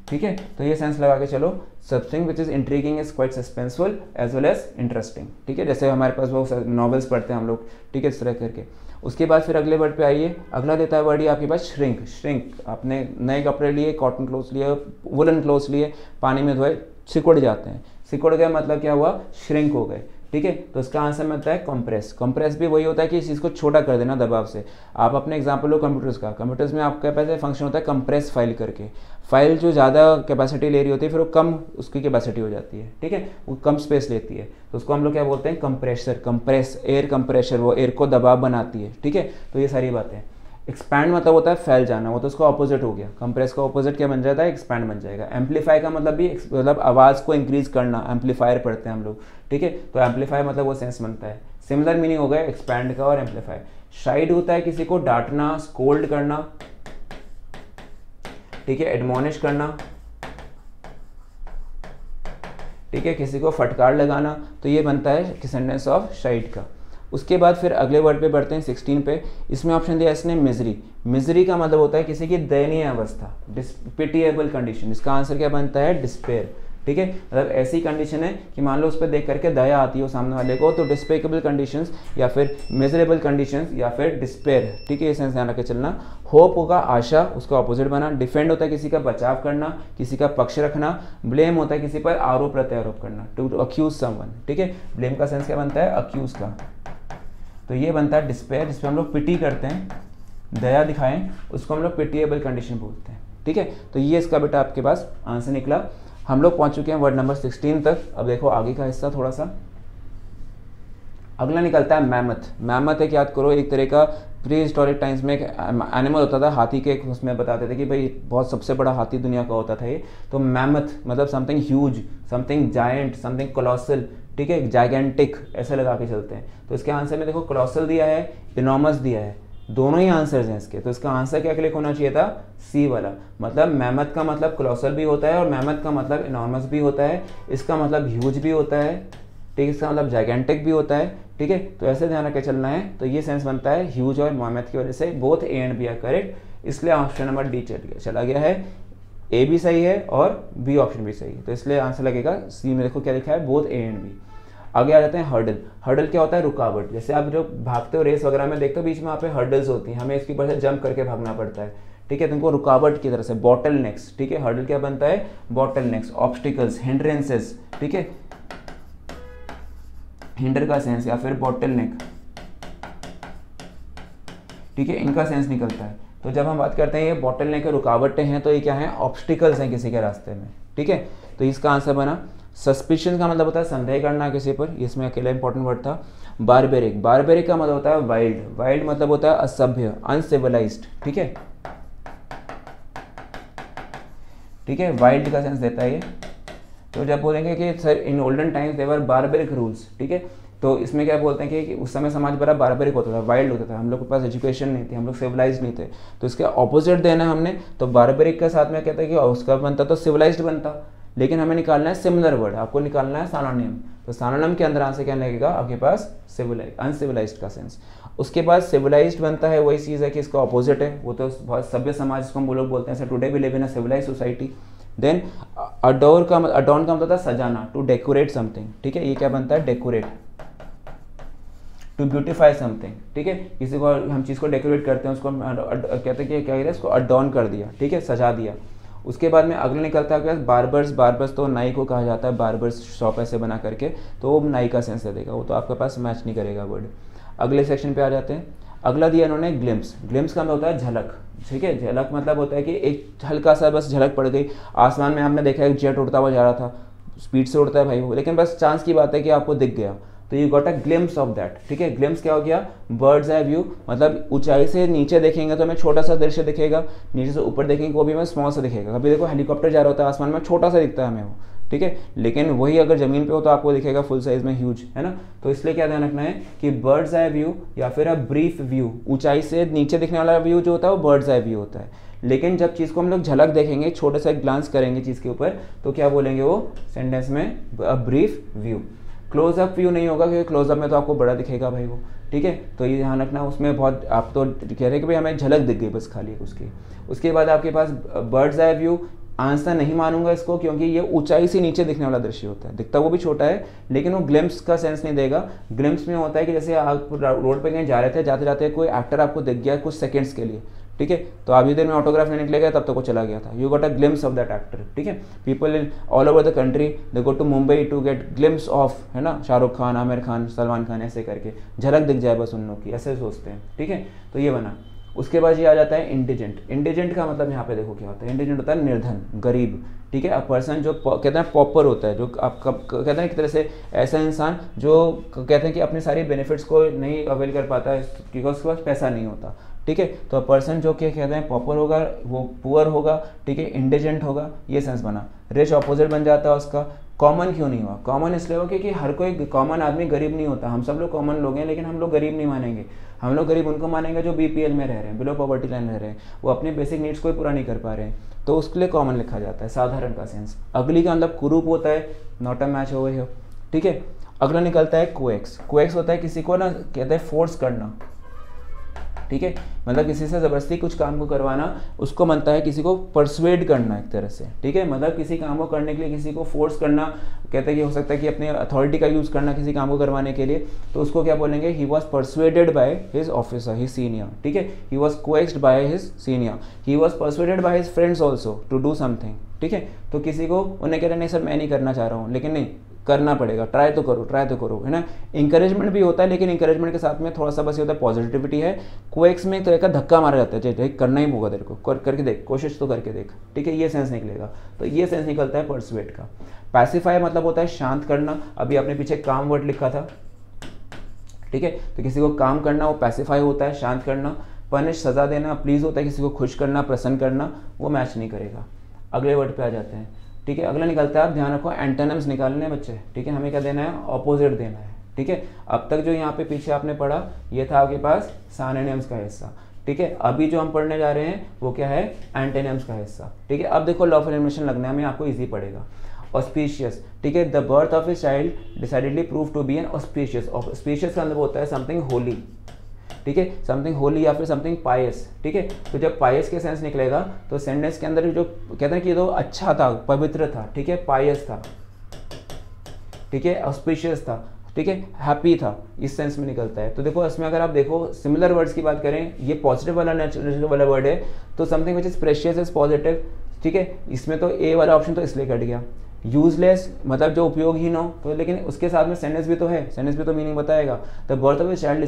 [SPEAKER 2] ठीक है, तो ये सेंस लगा के चलो, something which is intriguing is quite suspenseful as well as interesting. ठीक है, जैसे हमारे पास वो नॉवेल्स पढ़ते हैं हम लोग, ठीक है, इस तरह करके। उसके बाद फिर अगले वर्ड पे आइए, अगला देता है वर्ड ये आपके पास श्रिंक। श्रिंक, आपने नए कपड़े लिए, कॉटन क्लोथ्स लिए, वुलन क्लोथ्स लिए, पानी में धोए, सिकुड़ जाते हैं। सिकुड़ गए मतलब क्या हुआ, श्रिंक हो गए। ठीक है, तो इसका आंसर मिलता है कंप्रेस। कंप्रेस भी वही होता है कि इस चीज़ को छोटा कर देना दबाव से। आप अपने एग्जांपल लो कंप्यूटर्स का, कंप्यूटर्स में आपके पास फंक्शन होता है कंप्रेस फाइल करके। फाइल जो ज़्यादा कैपेसिटी ले रही होती है फिर वो कम उसकी कैपेसिटी हो जाती है। ठीक है, वो कम स्पेस लेती है, तो उसको हम लोग क्या बोलते हैं, कंप्रेसर। कंप्रेस, एयर कंप्रेशर, वो एयर को दबाव बनाती है। ठीक है, तो ये सारी बातें। एक्सपैंड मतलब होता है फैल जाना, वो तो उसका ऑपोजिट हो गया। कंप्रेस का ऑपोजिट क्या बन जाता है, एक्सपैंड बन जाएगा। एम्पलीफाई का मतलब भी मतलब आवाज़ को इंक्रीज करना, एम्पलीफायर पढ़ते हैं हम लोग। ठीक है, तो एम्पलीफाई मतलब वो सेंस बनता है। सिमिलर मीनिंग हो गया एक्सपैंड का और एम्पलीफाई। शाइड होता है किसी को डांटना, स्कोल्ड करना, ठीक है, एडमोनिश करना, ठीक है, किसी को फटकार लगाना, तो ये बनता है सेंटेंस ऑफ शाइड का। उसके बाद फिर अगले वर्ड पे बढ़ते हैं 16 पे। इसमें ऑप्शन दिया इसने मिजरी। मिजरी का मतलब होता है किसी की दयनीय अवस्था, डिस्पिटिएबल कंडीशन। इसका आंसर क्या बनता है, डिस्पेयर। ठीक है, मतलब ऐसी कंडीशन है कि मान लो उस पर देख करके दया आती हो सामने वाले को, तो डिस्पेकेबल कंडीशंस या फिर मिजरेबल कंडीशंस या फिर डिस्पेयर। ठीक है, ये सेंस ध्यान रख के चलना। होप होगा आशा, उसका ऑपोजिट बना। डिफेंड होता है किसी का बचाव करना, किसी का पक्ष रखना। ब्लेम होता है किसी पर आरोप प्रत्यारोप करना, टू अक्यूज समवन। ठीक है, ब्लेम का सेंस क्या बनता है, अक्यूज का। तो ये बनता है डिस्पेयर, जिसपे हम लोग पिटी करते हैं, दया दिखाएं, उसको हम लोग पिटिएबल कंडीशन बोलते हैं। ठीक है, तो ये इसका बेटा आपके पास आंसर निकला। हम लोग पहुंच चुके हैं वर्ड नंबर 16 तक। अब देखो आगे का हिस्सा थोड़ा सा। अगला निकलता है मैमथ। मैमथ एक याद करो, एक तरह का प्री हिस्टोरिक टाइम्स में एक एनिमल होता था, हाथी के, उसमें बताते थे कि भाई बहुत सबसे बड़ा हाथी दुनिया का होता था ये। तो मैमथ मतलब something huge, something giant, something colossal. ठीक है, जाइगेंटिक ऐसे लगा के चलते हैं। तो इसके आंसर में देखो कोलोसल दिया है, इनॉर्मस दिया है, दोनों ही आंसर्स हैं इसके। तो इसका आंसर क्या क्लिक होना चाहिए था, सी वाला। मतलब मैमथ का मतलब कोलोसल भी होता है और मैमथ का मतलब इनॉर्मस भी होता है। इसका मतलब ह्यूज भी होता है, ठीक है, इसका मतलब जाइगेंटिक भी होता है। ठीक है, तो ऐसे ध्यान रख के चलना है। तो ये सेंस बनता है ह्यूज और मैमथ की वजह से both A and B are correct, इसलिए ऑप्शन नंबर डी चला गया है। ए भी सही है और बी ऑप्शन भी सही है, तो इसलिए आंसर लगेगा सी में। देखो क्या लिखा है, बोथ ए एंड बी। आगे आ जाते हैं हर्डल। हर्डल क्या होता है, रुकावट। जैसे आप जो भागते हो रेस वगैरह में देखते हो बीच में वहाँ पे हर्डल्स होती हैं, हमें इसके ऊपर से जंप करके भागना पड़ता है। ठीक है, तुमको रुकावट की तरह से, बॉटल नेक्स। ठीक है, हर्डल क्या बनता है, बॉटल नेक्स, ऑब्स्टिकल्स, हिंड्रेंसेस। ठीक है, हिंडर का सेंस या फिर बॉटल नेक। ठीक है, इनका सेंस निकलता है। तो जब हम बात करते हैं ये बॉटल नेक रुकावटें हैं, तो ये क्या है, ऑब्स्टिकल्स हैं किसी के रास्ते में। ठीक है, तो इसका आंसर बना सस्पिशन का मतलब होता है संदेह करना किसी पर, इसमें अकेला इंपॉर्टेंट वर्ड था। बारबेरिक, बारबेरिक का मतलब होता है वाइल्ड। वाइल्ड मतलब होता है असभ्य, अनसिविलाइज्ड। ठीक है, ठीक है, वाइल्ड का सेंस देता है ये। तो जब बोलेंगे कि sir in olden times there were barbaric rules, ठीक है, तो इसमें क्या बोलते हैं कि उस समय समाज बड़ा बारबेरिक होता था, वाइल्ड होता था, हम लोग के पास एजुकेशन नहीं थी, हम लोग सिविलाइज्ड नहीं थे। तो इसके ऑपोजिट देना है हमने, तो बारबेरिक के साथ में कहते हैं कि उसका बनता तो सिविलाइज्ड बनता, लेकिन हमें निकालना है सिमिलर वर्ड, आपको निकालना है सानोनिम। तो सानोनिम के अंदर आंसर क्या लगेगा आपके पास, सिविलाइज, अनसिविलाइज्ड का सेंस। उसके बाद सिविलाइज्ड बनता है, वही चीज़ है कि इसका ऑपोजिट है, वो तो बहुत सभ्य समाज जिसको हम लोग बोलते हैं, today we live in a civilised society. Then adore का मतलब था सजाना, टू डेकोरेट समथिंग। ठीक है, ये क्या बनता है, डेकोरेट, टू ब्यूटिफाई समथिंग। ठीक है, किसी को हम चीज़ को डेकोरेट करते हैं, उसको कहते हैं कि क्या है, इसको अडॉर्न कर दिया, ठीक है, सजा दिया। उसके बाद में अगले निकलता है बार्बर्स। बार्बर्स तो नाई को कहा जाता है, बार्बर्स शॉप ऐसे बना करके, तो वो नाई का सेंस दे देगा, वो तो आपके पास मैच नहीं करेगा वर्ड। अगले सेक्शन पे आ जाते हैं। अगला दिया इन्होंने ग्लिम्स। ग्लिम्स का मतलब होता है झलक। ठीक है, झलक मतलब होता है कि एक हल्का सा बस झलक पड़ गई, आसमान में आपने देखा एक जेट उड़ता हुआ जा रहा था, स्पीड से उड़ता है भाई वो, लेकिन बस चांस की बात है कि आपको दिख गया, तो you got a glimpse of that. ठीक है, ग्लिम्स क्या हो गया, बर्ड्स आई व्यू, मतलब ऊंचाई से नीचे देखेंगे तो हमें छोटा सा दृश्य दिखेगा, नीचे से ऊपर देखेंगे वो भी हमें स्मॉल सा दिखेगा। कभी देखो हेलीकॉप्टर जा रहा होता है आसमान में, छोटा सा दिखता है हमें वो, ठीक है, लेकिन वही अगर जमीन पे हो तो आपको दिखेगा फुल साइज में ह्यूज, है ना। तो इसलिए क्या ध्यान रखना है कि बर्ड्स आई व्यू या फिर अ ब्रीफ व्यू, ऊंचाई से नीचे दिखने वाला व्यू जो होता है वो बर्ड्स आई व्यू होता है। लेकिन जब चीज़ को हम लोग झलक देखेंगे, छोटे सा ग्लांस करेंगे चीज़ के ऊपर, तो क्या बोलेंगे वो सेंटेंस में, a brief view. Close up view नहीं होगा क्योंकि क्लोजअप में तो आपको बड़ा दिखेगा भाई वो, ठीक है। तो ये ध्यान रखना, उसमें बहुत आप तो कह रहे हैं कि भाई हमें झलक दिख गई बस खाली उसकी। उसके बाद आपके पास बर्ड्स आई व्यू, आंसर नहीं मानूंगा इसको क्योंकि ये ऊंचाई से नीचे दिखने वाला दृश्य होता है, दिखता वो भी छोटा है लेकिन वो ग्लिम्स का सेंस नहीं देगा। ग्लिम्स में होता है कि जैसे आप रोड पे कहीं जा रहे थे, जाते जाते कोई एक्टर आपको दिख गया कुछ सेकंड्स के लिए, ठीक है, तो अभी देर में ऑटोग्राफ लेने निकले गया तब तक वो चला गया था, you got a glimpse of that actor. ठीक है, people in all over the country they go to Mumbai to get glimpse of, है ना, शाहरुख खान, आमिर खान, सलमान खान, ऐसे करके झलक दिख जाए बस उन लोग की, ऐसे सोचते हैं। ठीक है, तो ये बना। उसके बाद ये आ जाता है इंडिजेंट। इंडिजेंट का मतलब यहाँ पे देखो क्या होता है, इंडिजेंट होता है निर्धन, गरीब। ठीक है, अ पर्सन जो कहते हैं पॉपर होता है, जो आप कहते हैं एक तरह से ऐसा इंसान जो कहते हैं कि अपने सारी बेनिफिट्स को नहीं अवेल कर पाता है क्योंकि उसके पास पैसा नहीं होता। ठीक है, तो पर्सन जो क्या कहते हैं पॉपर होगा वो पुअर होगा, ठीक है, इंडिजेंट होगा, ये सेंस बना। रिच ऑपोजिट बन जाता है उसका। कॉमन क्यों नहीं हुआ, कॉमन इसलिए हुआ क्योंकि हर कोई कॉमन आदमी गरीब नहीं होता, हम सब लोग कॉमन लोग हैं लेकिन हम लोग गरीब नहीं मानेंगे। हम लोग गरीब उनको मानेंगे जो बीपीएल में रह रहे हैं, बिलो पॉवर्टी लाइन रह रहे हैं, वो अपने बेसिक नीड्स को ही पूरा नहीं कर पा रहे हैं, तो उसके लिए कॉमन लिखा जाता है। साधारण का सेंस। अगली का मतलब कुरूप होता है, not a match over here. ठीक है, अगला निकलता है कोएक्स। कोएक्स होता है किसी को ना कहते हैं फोर्स करना। ठीक है, मतलब किसी से ज़बरदस्ती कुछ काम को करवाना, उसको बनता है किसी को परसुएड करना एक तरह से। ठीक है, मतलब किसी काम को करने के लिए किसी को फोर्स करना, कहते हैं कि हो सकता है कि अपने अथॉरिटी का यूज़ करना किसी काम को करवाने के लिए, तो उसको क्या बोलेंगे, he was persuaded by his officer, his senior. ठीक है, he was coaxed by his senior, he was persuaded by his friends also to do something. ठीक है, तो किसी को उन्हें कह रहे नहीं सर मैं नहीं करना चाह रहा हूँ, लेकिन नहीं करना पड़ेगा, ट्राई तो करो, है ना। इंकरेजमेंट भी होता है लेकिन इंकरेजमेंट के साथ में थोड़ा सा बस ये होता है पॉजिटिविटी है। कोएक्स में एक तरह का धक्का मारा जाता है, चाहिए करना ही होगा तेरे को, करके देख, कोशिश तो करके देख। ठीक है, ये सेंस निकलेगा, तो ये सेंस निकलता है परसुएट का। पैसिफाई मतलब होता है शांत करना, अभी आपने पीछे काम वर्ड लिखा था। ठीक है, तो किसी को काम करना वो पैसिफाई होता है, शांत करना। पनिश सजा देना, प्लीज होता है किसी को खुश करना, प्रसन्न करना, वो मैच नहीं करेगा। अगले वर्ड पे आ जाते हैं। ठीक है, अगला निकलता है, आप ध्यान रखो एंटोनिम्स निकालने बच्चे। ठीक है, हमें क्या देना है, ऑपोजिट देना है। ठीक है, अब तक जो यहाँ पे पीछे आपने पढ़ा ये था आपके पास सिनोनिम्स का हिस्सा। ठीक है, अभी जो हम पढ़ने जा रहे हैं वो क्या है, एंटोनिम्स का हिस्सा। ठीक है, अब देखो लॉ ऑफ एलिमिनेशन लगना है, आपको इजी पड़ेगा। ऑस्पिशियस, ठीक है, the birth of a child decidedly prove to be an auspicious. Auspicious का मतलब होता है समथिंग होली। ठीक है, समथिंग होली या फिर समथिंग पायस। ठीक है, तो जब पायस के सेंस निकलेगा तो सेंटेंस के अंदर जो कहते हैं कि ये तो अच्छा था, पवित्र था, ठीक है, पायस था, ठीक है, ऑस्पिशियस था, ठीक है, हैप्पी था, इस सेंस में निकलता है। तो देखो इसमें अगर आप देखो सिमिलर वर्ड्स की बात करें, ये पॉजिटिव वाला नेचुरल वाला वर्ड है, तो something which is precious is positive. ठीक है, इसमें तो ए वाला ऑप्शन तो इसलिए कट गया। यूजलेस मतलब जो उपयोगहीन हो, तो लेकिन उसके साथ में सेंटेंस भी तो है, सेंटेंस भी तो मीनिंग बताएगा। The birth of a child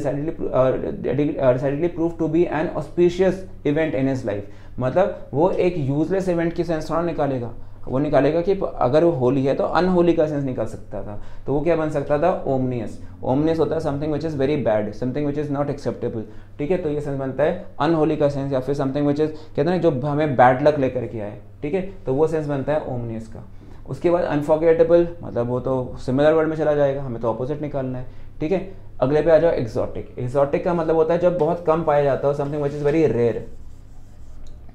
[SPEAKER 2] decidedly prove to be an auspicious event in his life, मतलब वो एक यूजलेस इवेंट की सेंस थोड़ा निकालेगा, वो निकालेगा कि अगर वो होली है तो अनहोली का सेंस निकाल सकता था, तो वो क्या बन सकता था, ओमनियस। ओमनियस होता है something which is very bad, something which is not acceptable. ठीक है, तो ये सेंस बनता है अनहोली का सेंस, या फिर समथिंग विच इज कहते हैं जो हमें बैड लक लेकर के आए। ठीक है, तो वो सेंस बनता है ओमनियस का। उसके बाद अनफॉरगेटेबल, मतलब वो तो सिमिलर वर्ड में चला जाएगा, हमें तो ऑपोजिट निकालना है। ठीक है, अगले पे आ जाओ एक्सोटिक। एक्सोटिक का मतलब होता है जब बहुत कम पाया जाता हो, something which is very rare.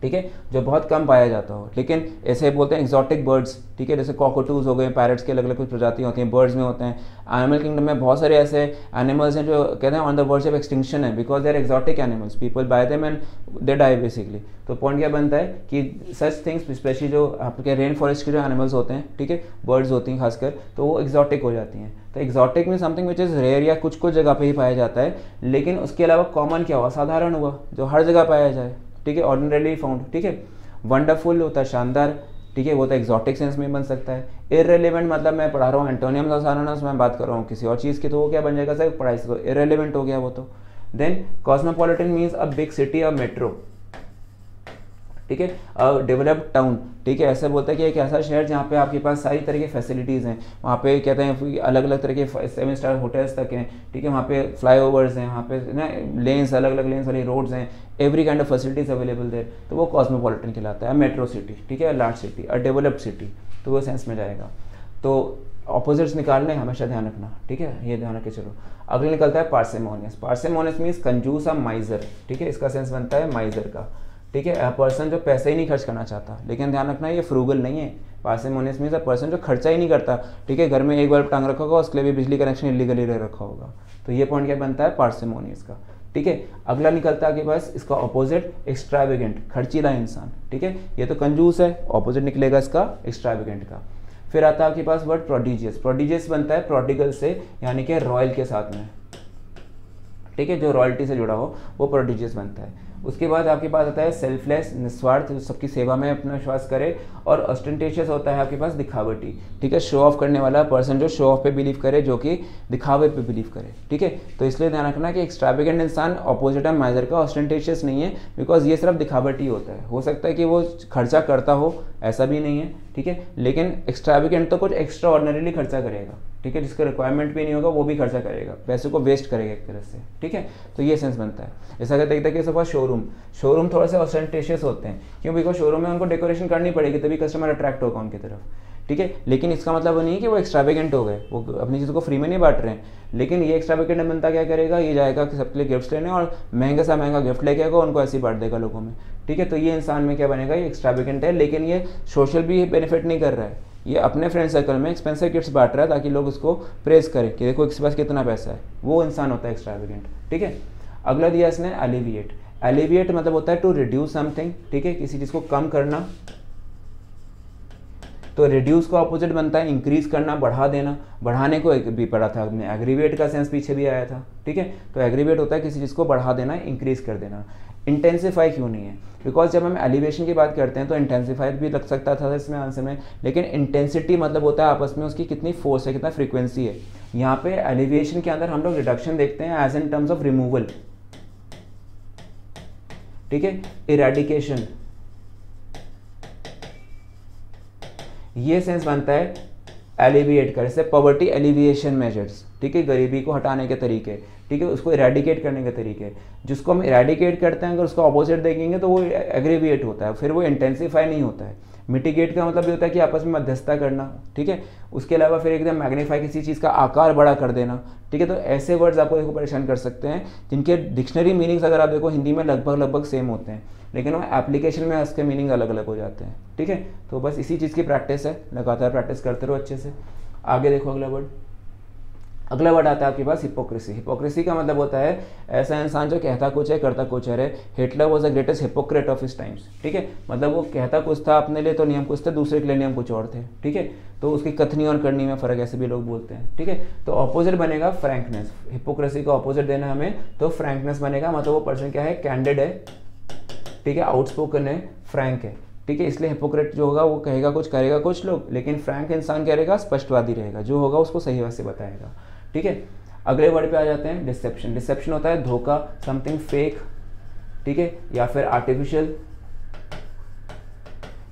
[SPEAKER 2] ठीक है, जो बहुत कम पाया जाता हो, लेकिन ऐसे बोलते हैं एक्सोटिक बर्ड्स। ठीक है, जैसे कॉकटूज हो गए, पैरट्स के अलग अलग कुछ प्रजातियाँ होती हैं, बर्ड्स में होते हैं। एनिमल किंगडम में बहुत सारे ऐसे एनिमल्स हैं जो कहते हैं on the verge of extinction है, because they are exotic animals, people buy them and they die basically. तो पॉइंट क्या बनता है कि सच थिंग्स, स्पेशली जो आपके रेन फॉरेस्ट के जो एनिमल्स होते हैं, ठीक है, बर्ड्स होती हैं खासकर, तो वो एक्सोटिक हो जाती हैं। तो एक्सोटिक में समथिंग विच इज़ रेयर या कुछ कुछ जगह पे ही पाया जाता है, लेकिन उसके अलावा कॉमन क्या हुआ, साधारण हुआ, जो हर जगह पाया जाए। ठीक है, ऑर्डिनरीली फाउंड। ठीक है, वंडरफुल होता है शानदार। ठीक है, वो तो एक्सोटिक सेंस में बन सकता है। इररिलेवेंट मतलब मैं पढ़ा रहा हूँ एंटोनियम्स और सिनोनिम्स, मैं बात कर रहा हूँ किसी और चीज़ की, तो वो क्या बन जाएगा सर, पढ़ाई से तो इररिलेवेंट हो गया वो तो। Then cosmopolitan means a big city और मेट्रो। ठीक है। डेवलप्ड टाउन, ठीक है, ऐसा बोलता है कि एक ऐसा शहर जहाँ पे आपके पास सारी तरह की फैसिलिटीज़ हैं, वहाँ पे कहते हैं अलग अलग तरह के 7 स्टार होटल्स तक हैं, ठीक है, वहाँ पे फ्लाईओवर्स हैं, वहाँ पे ना लेन्स, अलग अलग लेन्स वाली रोड्स हैं, every kind of facilities available there, तो वो कॉस्मोपॉलिटन कहलाता है। मेट्रो सिटी, ठीक है, large city, a developed city, तो वो सेंस में जाएगा। तो ऑपोजिट्स निकालने हमेशा ध्यान रखना, ठीक है, ये ध्यान रख के चलो। अगले निकलता है पार्सिमोनियस। पार्सिमोनियस मीन्स कंजूस या माइजर, ठीक है, इसका सेंस बनता है माइजर का, ठीक है, पर्सन जो पैसे ही नहीं खर्च करना चाहता। लेकिन ध्यान रखना ये फ्रूगल नहीं है। पार्सिमोनियस मीन्स अ पर्सन जो खर्चा ही नहीं करता, ठीक है, घर में एक बल्ब टांग रखा होगा, उसके लिए भी बिजली कनेक्शन इलीगली रखा होगा, तो ये पॉइंट क्या बनता है पार्सिमोनियस का, ठीक है। अगला निकलता है आपके पास इसका ऑपोजिट एक्स्ट्रावेगेंट, खर्चीला इंसान, ठीक है, ये तो कंजूस है, ऑपोजिट निकलेगा इसका एक्स्ट्रावेगेंट का। फिर आता है आपके पास वर्ड प्रोडिजियस। प्रोडिजियस बनता है प्रोडिगल से, यानी कि रॉयल के साथ में, ठीक है, जो रॉयल्टी से जुड़ा हो वो प्रोडिजियस बनता है। उसके बाद आपके पास आता है सेल्फलेस, निस्वार्थ, जो सबकी सेवा में अपना विश्वास करे। और ऑस्टेंटेशियस होता है आपके पास दिखावटी, ठीक है, शो ऑफ करने वाला पर्सन जो शो ऑफ पे बिलीव करे, जो कि दिखावे पे बिलीव करे, ठीक है। तो इसलिए ध्यान रखना कि एक्स्ट्रावेगेंट इंसान ऑपोजिट है माइजर का, ऑस्टेंटेशियस नहीं है, बिकॉज ये सिर्फ दिखावटी होता है। हो सकता है कि वो खर्चा करता हो, ऐसा भी नहीं है, ठीक है, लेकिन एक्स्ट्रावेगेंट तो कुछ एक्स्ट्रा ऑर्डिनरीली खर्चा करेगा, ठीक है, जिसका रिक्वायरमेंट भी नहीं होगा वो भी खर्चा करेगा, पैसे को वेस्ट करेगा एक तरह से, ठीक है। तो ये सेंस बनता है। जैसा कि देखते हैं कि सपोज शोरूम थोड़ा सा ऑस्टेंटेशियस होते हैं, क्यों, बिकॉज शोरूम में उनको डेकोरेशन करनी पड़ेगी, तभी कस्टमर अट्रैक्ट होगा उनकी तरफ, ठीक है। लेकिन इसका मतलब नहीं है कि वो एक्स्ट्रावेगेंट हो गए, वो अपनी चीज़ों को फ्री में नहीं बांट रहे हैं। लेकिन ये एक्स्ट्रावेगेंट बनता क्या करेगा, ये जाएगा कि सबके लिए गिफ्ट्स लेने और महंगा सा महंगा गिफ्ट लेके आएगा, उनको ऐसे ही बांट देगा लोगों में, ठीक है। तो ये इंसान में क्या बनेगा, ये एक्स्ट्रावेगेंट है, लेकिन ये सोशल भी बेनिफिट नहीं कर रहा है, ये अपने फ्रेंड सर्कल में एक्सपेंसिव गिफ्ट्स बांट रहा है ताकि लोग उसको प्रेस करें कि देखो इसके पास कितना पैसा है, वो इंसान होता है एक्स्ट्रावेगेंट, ठीक है। अगला दिया इसने एलिविएट। एलिविएट मतलब होता है टू रिड्यूस समथिंग, ठीक है, किसी चीज़ को कम करना। तो रिड्यूस का ऑपोजिट बनता है इंक्रीज करना, बढ़ा देना। बढ़ाने को भी पढ़ा था हमने, एग्रीवेट का सेंस पीछे भी आया था, ठीक है। तो एग्रीवेट होता है किसी चीज़ को बढ़ा देना, इंक्रीज कर देना। इंटेंसिफाई क्यों नहीं है, बिकॉज जब हम एलिवेशन की बात करते हैं तो इंटेंसिफाई भी लग सकता था इसमें आंसर में, लेकिन इंटेंसिटी मतलब होता है आपस में उसकी कितनी फोर्स है, कितना फ्रीक्वेंसी है। यहाँ पे एलिवेशन के अंदर हम लोग रिडक्शन देखते हैं as in terms of removal, ठीक है, इरेडिकेशन, ये सेंस बनता है एलिविएट कर, जैसे पॉवर्टी एलिविएशन मेजर्स, ठीक है, गरीबी को हटाने के तरीके, ठीक है, उसको इरेडिकेट करने के तरीके। जिसको हम इरेडिकेट करते हैं अगर उसका ऑपोजिट देखेंगे तो वो एग्रीविएट होता है, फिर वो इंटेंसिफाई नहीं होता है। मिटिगेट का मतलब ये होता है कि आपस में मध्यस्थता करना, ठीक है। उसके अलावा फिर एकदम मैग्नीफाई, किसी चीज़ का आकार बड़ा कर देना, ठीक है। तो ऐसे वर्ड्स आपको देखो परेशान कर सकते हैं जिनके डिक्शनरी मीनिंग्स अगर आप देखो हिंदी में लगभग सेम होते हैं, लेकिन वो एप्लीकेशन में उसके मीनिंग अलग अलग हो जाते हैं, ठीक है। तो बस इसी चीज़ की प्रैक्टिस है, लगातार प्रैक्टिस करते रहो अच्छे से। आगे देखो अगला वर्ड आता है आपके पास हिपोक्रेसी। हिपोक्रेसी का मतलब होता है ऐसा इंसान जो कहता कुछ है करता कुछ है। Hitler was the greatest hypocrite of his times, ठीक है, मतलब वो कहता कुछ था, अपने लिए तो नियम कुछ थे, दूसरे के लिए नियम कुछ और थे, ठीक है। तो उसकी कथनी और करनी में फ़र्क, ऐसे भी लोग बोलते हैं, ठीक है। तो ऑपोजिट बनेगा फ्रैंकनेस। हिपोक्रेसी का ऑपोजिट देना हमें तो फ्रैंकनेस बनेगा, मतलब वो पर्सन क्या है, कैंडिड है, ठीक है, आउटस्पोकन है, फ्रैंक है, ठीक है। इसलिए हिपोक्रेट जो होगा वो कहेगा कुछ करेगा कुछ लोग, लेकिन फ्रैंक इंसान क्या रहेगा, स्पष्टवादी रहेगा, जो होगा उसको सही वक्त से बताएगा, ठीक है। अगले वर्ड पे आ जाते हैं डिसेप्शन। डिसेप्शन होता है धोखा, समथिंग फेक, ठीक है, या फिर आर्टिफिशियल,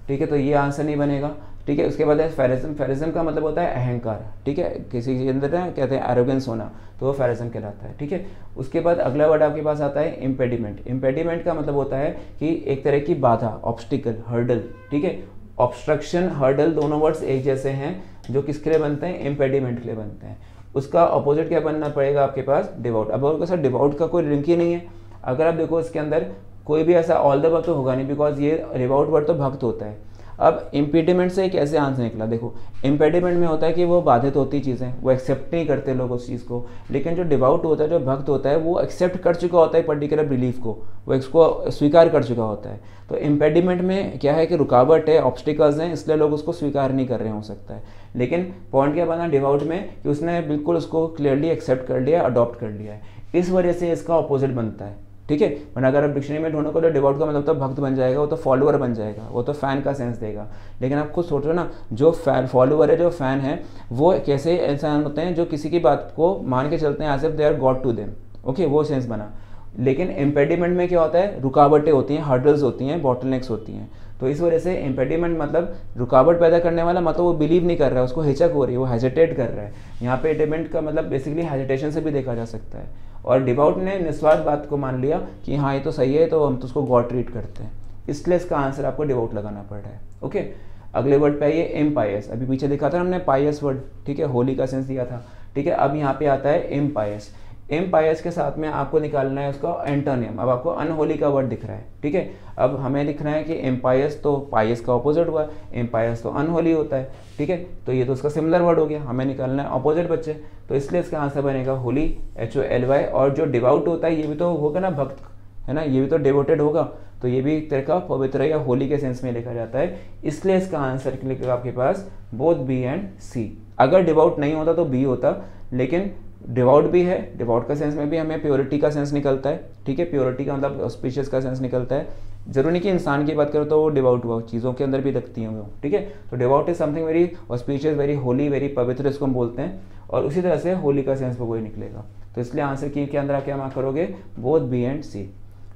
[SPEAKER 2] ठीक है। तो ये आंसर नहीं बनेगा, ठीक है। उसके बाद है फेरिज्म। फेरिज्म का मतलब होता है अहंकार, ठीक है, किसी के अंदर ना कहते हैं एरोगेंस होना, तो वो फेरिज्म कहलाता है, ठीक है। उसके बाद अगला वर्ड आपके पास आता है इम्पेडिमेंट। इम्पेडिमेंट का मतलब होता है कि एक तरह की बाधा, ऑब्स्टिकल, हर्डल, ठीक है। ऑब्स्ट्रक्शन, हर्डल दोनों वर्ड्स एक जैसे हैं, जो किसके लिए बनते हैं, इम्पेडिमेंट के लिए बनते हैं। उसका अपोजिट क्या बनना पड़ेगा आपके पास, डिवोट। अब सर डिवोट का कोई लिंक ही नहीं है। अगर आप देखो इसके अंदर कोई भी ऐसा ऑल द वर्ड तो होगा नहीं, बिकॉज ये डिवोट वर्ड तो भक्त होता है। अब इम्पेडिमेंट से कैसे आंसर निकला, देखो इम्पेडिमेंट में होता है कि वो बाधित होती चीज़ें, वो एक्सेप्ट नहीं करते लोग उस चीज़ को, लेकिन जो डिवोट होता है, जो भक्त होता है, वो एक्सेप्ट कर चुका होता है पर्टिकुलर बिलीफ को, वो इसको स्वीकार कर चुका होता है। तो इम्पेडिमेंट में क्या है कि रुकावट है, ऑब्स्टिकल्स हैं, इसलिए लोग उसको स्वीकार नहीं कर रहे हो सकता है। लेकिन पॉइंट क्या बना डिवोट में कि उसने बिल्कुल उसको क्लियरली एक्सेप्ट कर लिया, अडॉप्ट कर लिया है, इस वजह से इसका ऑपोजिट बनता है, ठीक है। वरना अगर आप डिक्शनरी में ढूंढो तो डिवोट का मतलब तो भक्त बन जाएगा, वो तो फॉलोअर बन जाएगा, वो तो फैन का सेंस देगा। लेकिन आप खुद सोचो ना, जो फॉलोअर है, जो फैन है, वो कैसे इंसान होते हैं जो किसी की बात को मान के चलते हैं as if they are god to them, okay, वो सेंस बना। लेकिन इम्पेडिमेंट में क्या होता है, रुकावटें होती हैं, हर्डल्स होती हैं, बॉटलनेक्स होती हैं। तो इस वजह से इम्पेडिमेंट मतलब रुकावट पैदा करने वाला, मतलब वो बिलीव नहीं कर रहा है, उसको हिचक हो रही है, वो हेजिटेट कर रहा है। यहाँ पे इम्पेडिमेंट का मतलब बेसिकली हेजिटेशन से भी देखा जा सकता है। और डिवाउट ने निस्वार्थ बात को मान लिया कि हाँ ये तो सही है, तो हम तो उसको गॉड ट्रीट करते हैं, इसलिए इसका आंसर आपको डिवाउट लगाना पड़ रहा है। ओके, अगले वर्ड पे आइए, इम्पायस। अभी पीछे देखा था हमने पायस वर्ड, ठीक है, होली का सेंस दिया था, ठीक है। अब यहाँ पे आता है इम्पायस। इम्पायस के साथ में आपको निकालना है उसका एंटोनियम। अब आपको अनहोली का वर्ड दिख रहा है, ठीक है। अब हमें लिखना है कि इम्पायस तो पायस का ऑपोजिट हुआ, इम्पायस तो अनहोली होता है, ठीक है। तो ये तो उसका सिमिलर वर्ड हो गया, हमें निकालना है ऑपोजिट बच्चे, तो इसलिए इसका आंसर बनेगा होली, HOLY। और जो डिवाउट होता है ये भी तो होगा ना, भक्त है ना, ये भी तो डिवोटेड होगा, तो ये भी एक तरह का पवित्र या होली के सेंस में लिखा जाता है। इसलिए इसका आंसर निकलेगा आपके पास बोथ बी एंड सी। अगर डिवाउट नहीं होता तो बी होता, लेकिन डिवाउट भी है, डिवाउट का सेंस में भी हमें प्योरिटी का सेंस निकलता है, ठीक है। प्योरिटी का मतलब ऑस्पिशियस का सेंस निकलता है। जरूरी नहीं कि इंसान की बात करो तो वो डिवाउट हुआ, चीज़ों के अंदर भी दिखती हैं वो, ठीक है। तो devout is something very auspicious, very Holi, very पवित्र, इसको हम बोलते हैं। और उसी तरह से होली का सेंस पर वही निकलेगा। तो इसलिए आंसर की के अंदर क्या मार्क करोगे, बोथ बी एंड सी।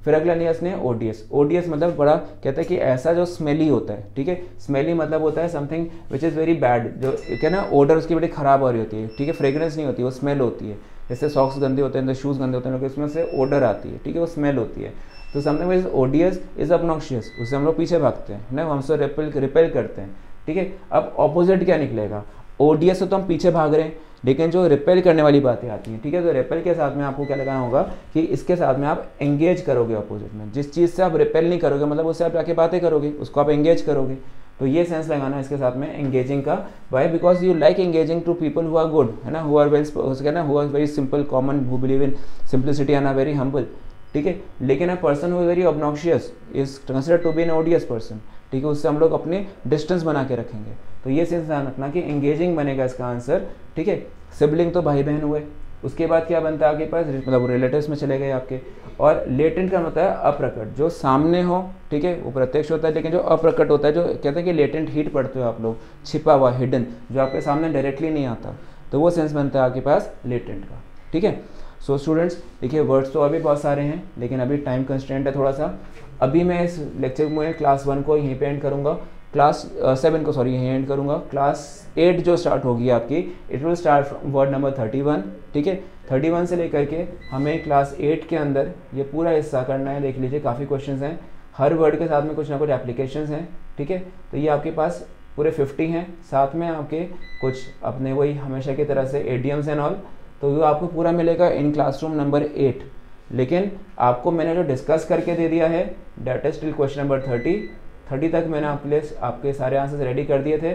[SPEAKER 2] फिर अगला लिया इसने ओडियस। ओडियस मतलब बड़ा कहता है कि ऐसा जो स्मेली होता है, ठीक है। स्मेली मतलब होता है something which is very bad, जो क्या ना ओडर उसकी बड़ी खराब हो रही होती है, ठीक है। फ्रेग्रेंस नहीं होती, वो स्मेल होती है। जैसे सॉक्स गंदे होते हैं, शूज़ गंदे होते हैं, लेकिन उसमें से ओडर आती है, ठीक है, वो स्मेल होती है। तो something which is ओडियस is obnoxious, उससे हम लोग पीछे भागते हैं ना, हम उससे रिपेल करते हैं, ठीक है। अब ऑपोजिट क्या निकलेगा, ओडियस से तो हम पीछे भाग रहे हैं, लेकिन जो रिपेल करने वाली बातें आती हैं, ठीक है। तो रिपेल के साथ में आपको क्या लगाना होगा कि इसके साथ में आप एंगेज करोगे ऑपोजिट में। जिस चीज़ से आप रिपेल नहीं करोगे, मतलब उससे आप जाके बातें करोगे, उसको आप एंगेज करोगे। तो ये सेंस लगाना है इसके साथ में एंगेजिंग का। Why, because you like engaging to people who are good, है ना, who are very simple, common, who believe in simplicity and are very humble, ठीक है। लेकिन a person who is very obnoxious is considered to be an odious person, ठीक है। उससे हम लोग अपने डिस्टेंस बना के रखेंगे। तो ये सेंस ध्यान रखना कि एंगेजिंग बनेगा इसका आंसर, ठीक है। सिबलिंग तो भाई बहन हुए, उसके बाद क्या बनता है आपके पास, मतलब रिलेटिव्स में चले गए आपके। और लेटेंट का होता है अप्रकट, जो सामने हो, ठीक है, वो प्रत्यक्ष होता है, लेकिन जो अप्रकट होता है, जो कहते हैं कि लेटेंट हीट पढ़ते हो आप लोग, छिपा हुआ, हिडन, जो आपके सामने डायरेक्टली नहीं आता, तो वो सेंस बनता है आपके पास लेटेंट का, ठीक है। सो स्टूडेंट्स देखिए, वर्ड्स तो अभी बहुत सारे हैं, लेकिन अभी टाइम कंस्ट्रेंट है थोड़ा सा। अभी मैं इस लेक्चर में क्लास 1 को यहीं पे एंड करूँगा, क्लास 7 को सॉरी यहीं एंड करूँगा। क्लास 8 जो स्टार्ट होगी आपकी, it will start from word number 31, ठीक है। 31 से लेकर के हमें क्लास 8 के अंदर ये पूरा हिस्सा करना है। देख लीजिए, काफ़ी क्वेश्चंस हैं, हर वर्ड के साथ में कुछ ना कुछ एप्लीकेशंस हैं, ठीक है। तो ये आपके पास पूरे 50 हैं, साथ में आपके कुछ अपने वही हमेशा की तरह से एडियम्स एंड ऑल। तो ये आपको पूरा मिलेगा इन क्लासरूम नंबर 8। लेकिन आपको मैंने जो डिस्कस करके दे दिया है, that is till question number 30 तक मैंने आपके लिए आपके सारे आंसर्स रेडी कर दिए थे।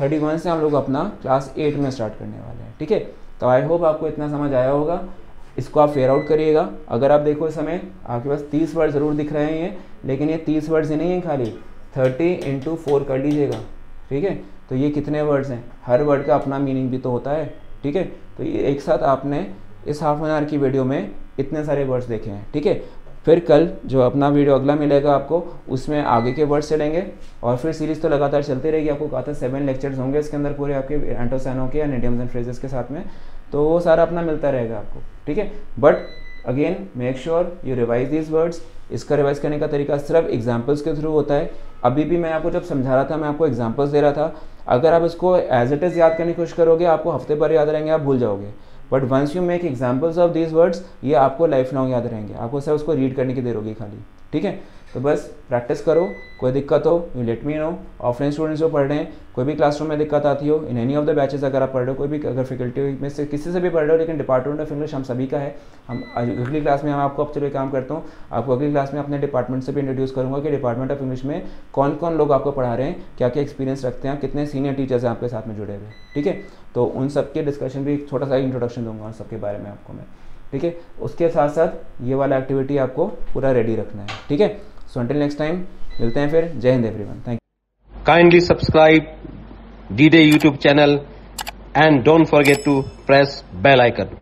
[SPEAKER 2] 31 से हम लोग अपना क्लास 8 में स्टार्ट करने वाले हैं, ठीक है। तो आई होप आपको इतना समझ आया होगा। इसको आप फेयर आउट करिएगा। अगर आप देखो इस समय आपके पास 30 वर्ड ज़रूर दिख रहे हैं ये, लेकिन ये 30 वर्ड्स ही नहीं हैं, खाली 30 × 4 कर लीजिएगा, ठीक है। तो ये कितने वर्ड्स हैं, हर वर्ड का अपना मीनिंग भी तो होता है, ठीक है। तो ये एक साथ आपने इस हाफ एन आवर की वीडियो में इतने सारे वर्ड्स देखे हैं, ठीक है। फिर कल जो अपना वीडियो अगला मिलेगा आपको, उसमें आगे के वर्ड्स चलेंगे और फिर सीरीज़ तो लगातार चलती रहेगी। आपको कहा था 7 लेक्चर्स होंगे इसके अंदर पूरे आपके एंटोसाइनो के एंड इडियम्स एंड फ्रेजेस के साथ में, तो वो सारा अपना मिलता रहेगा आपको, ठीक है। But again make sure you revise these words. इसका रिवाइज करने का तरीका सिर्फ एग्जाम्पल्स के थ्रू होता है। अभी भी मैं आपको जब समझा रहा था, मैं आपको एग्जाम्पल्स दे रहा था। अगर आप इसको एज इट इज़ याद करने की कोशिश करोगे, आपको हफ्ते भर याद रहेंगे, आप भूल जाओगे। But once you make examples of these words, ये आपको लाइफ लॉन्ग याद रहेंगे। आपको सिर्फ उसको रीड करने की देर होगी खाली, ठीक है। तो बस प्रैक्टिस करो। कोई दिक्कत हो you let me know. Offline students जो पढ़ रहे हैं, कोई भी क्लासरूम में दिक्कत आती हो, in any of the batches अगर आप पढ़ रहे हो, कोई भी अगर फैकल्टी में से किसी से भी पढ़ रहे हो, लेकिन डिपार्टमेंट ऑफ इंग्लिश हम सभी का है। हम अगली क्लास में हम आपको अब चलो काम करता हूँ, आपको अगली क्लास में अपने डिपार्टमेंट से भी इंट्रोड्यूस करूँगा कि डिपार्टमेंट ऑफ इंग्लिश में कौन कौन लोग आपको पढ़ा रहे हैं, क्या क्या एक्सपीरियंस रखते हैं, कितने सीनियर टीचर्स हैं आपके साथ में जुड़े हुए, ठीक है। तो उन सब के डिस्कशन भी एक छोटा सा इंट्रोडक्शन दूंगा उन सब के बारे में आपको मैं, ठीक है। उसके साथ साथ ये वाला एक्टिविटी आपको पूरा रेडी रखना है, ठीक है। सो अंटिल नेक्स्ट टाइम मिलते हैं फिर। जय Hind everyone, thank you.
[SPEAKER 1] Kindly subscribe D-Day YouTube channel and don't forget to press bell icon.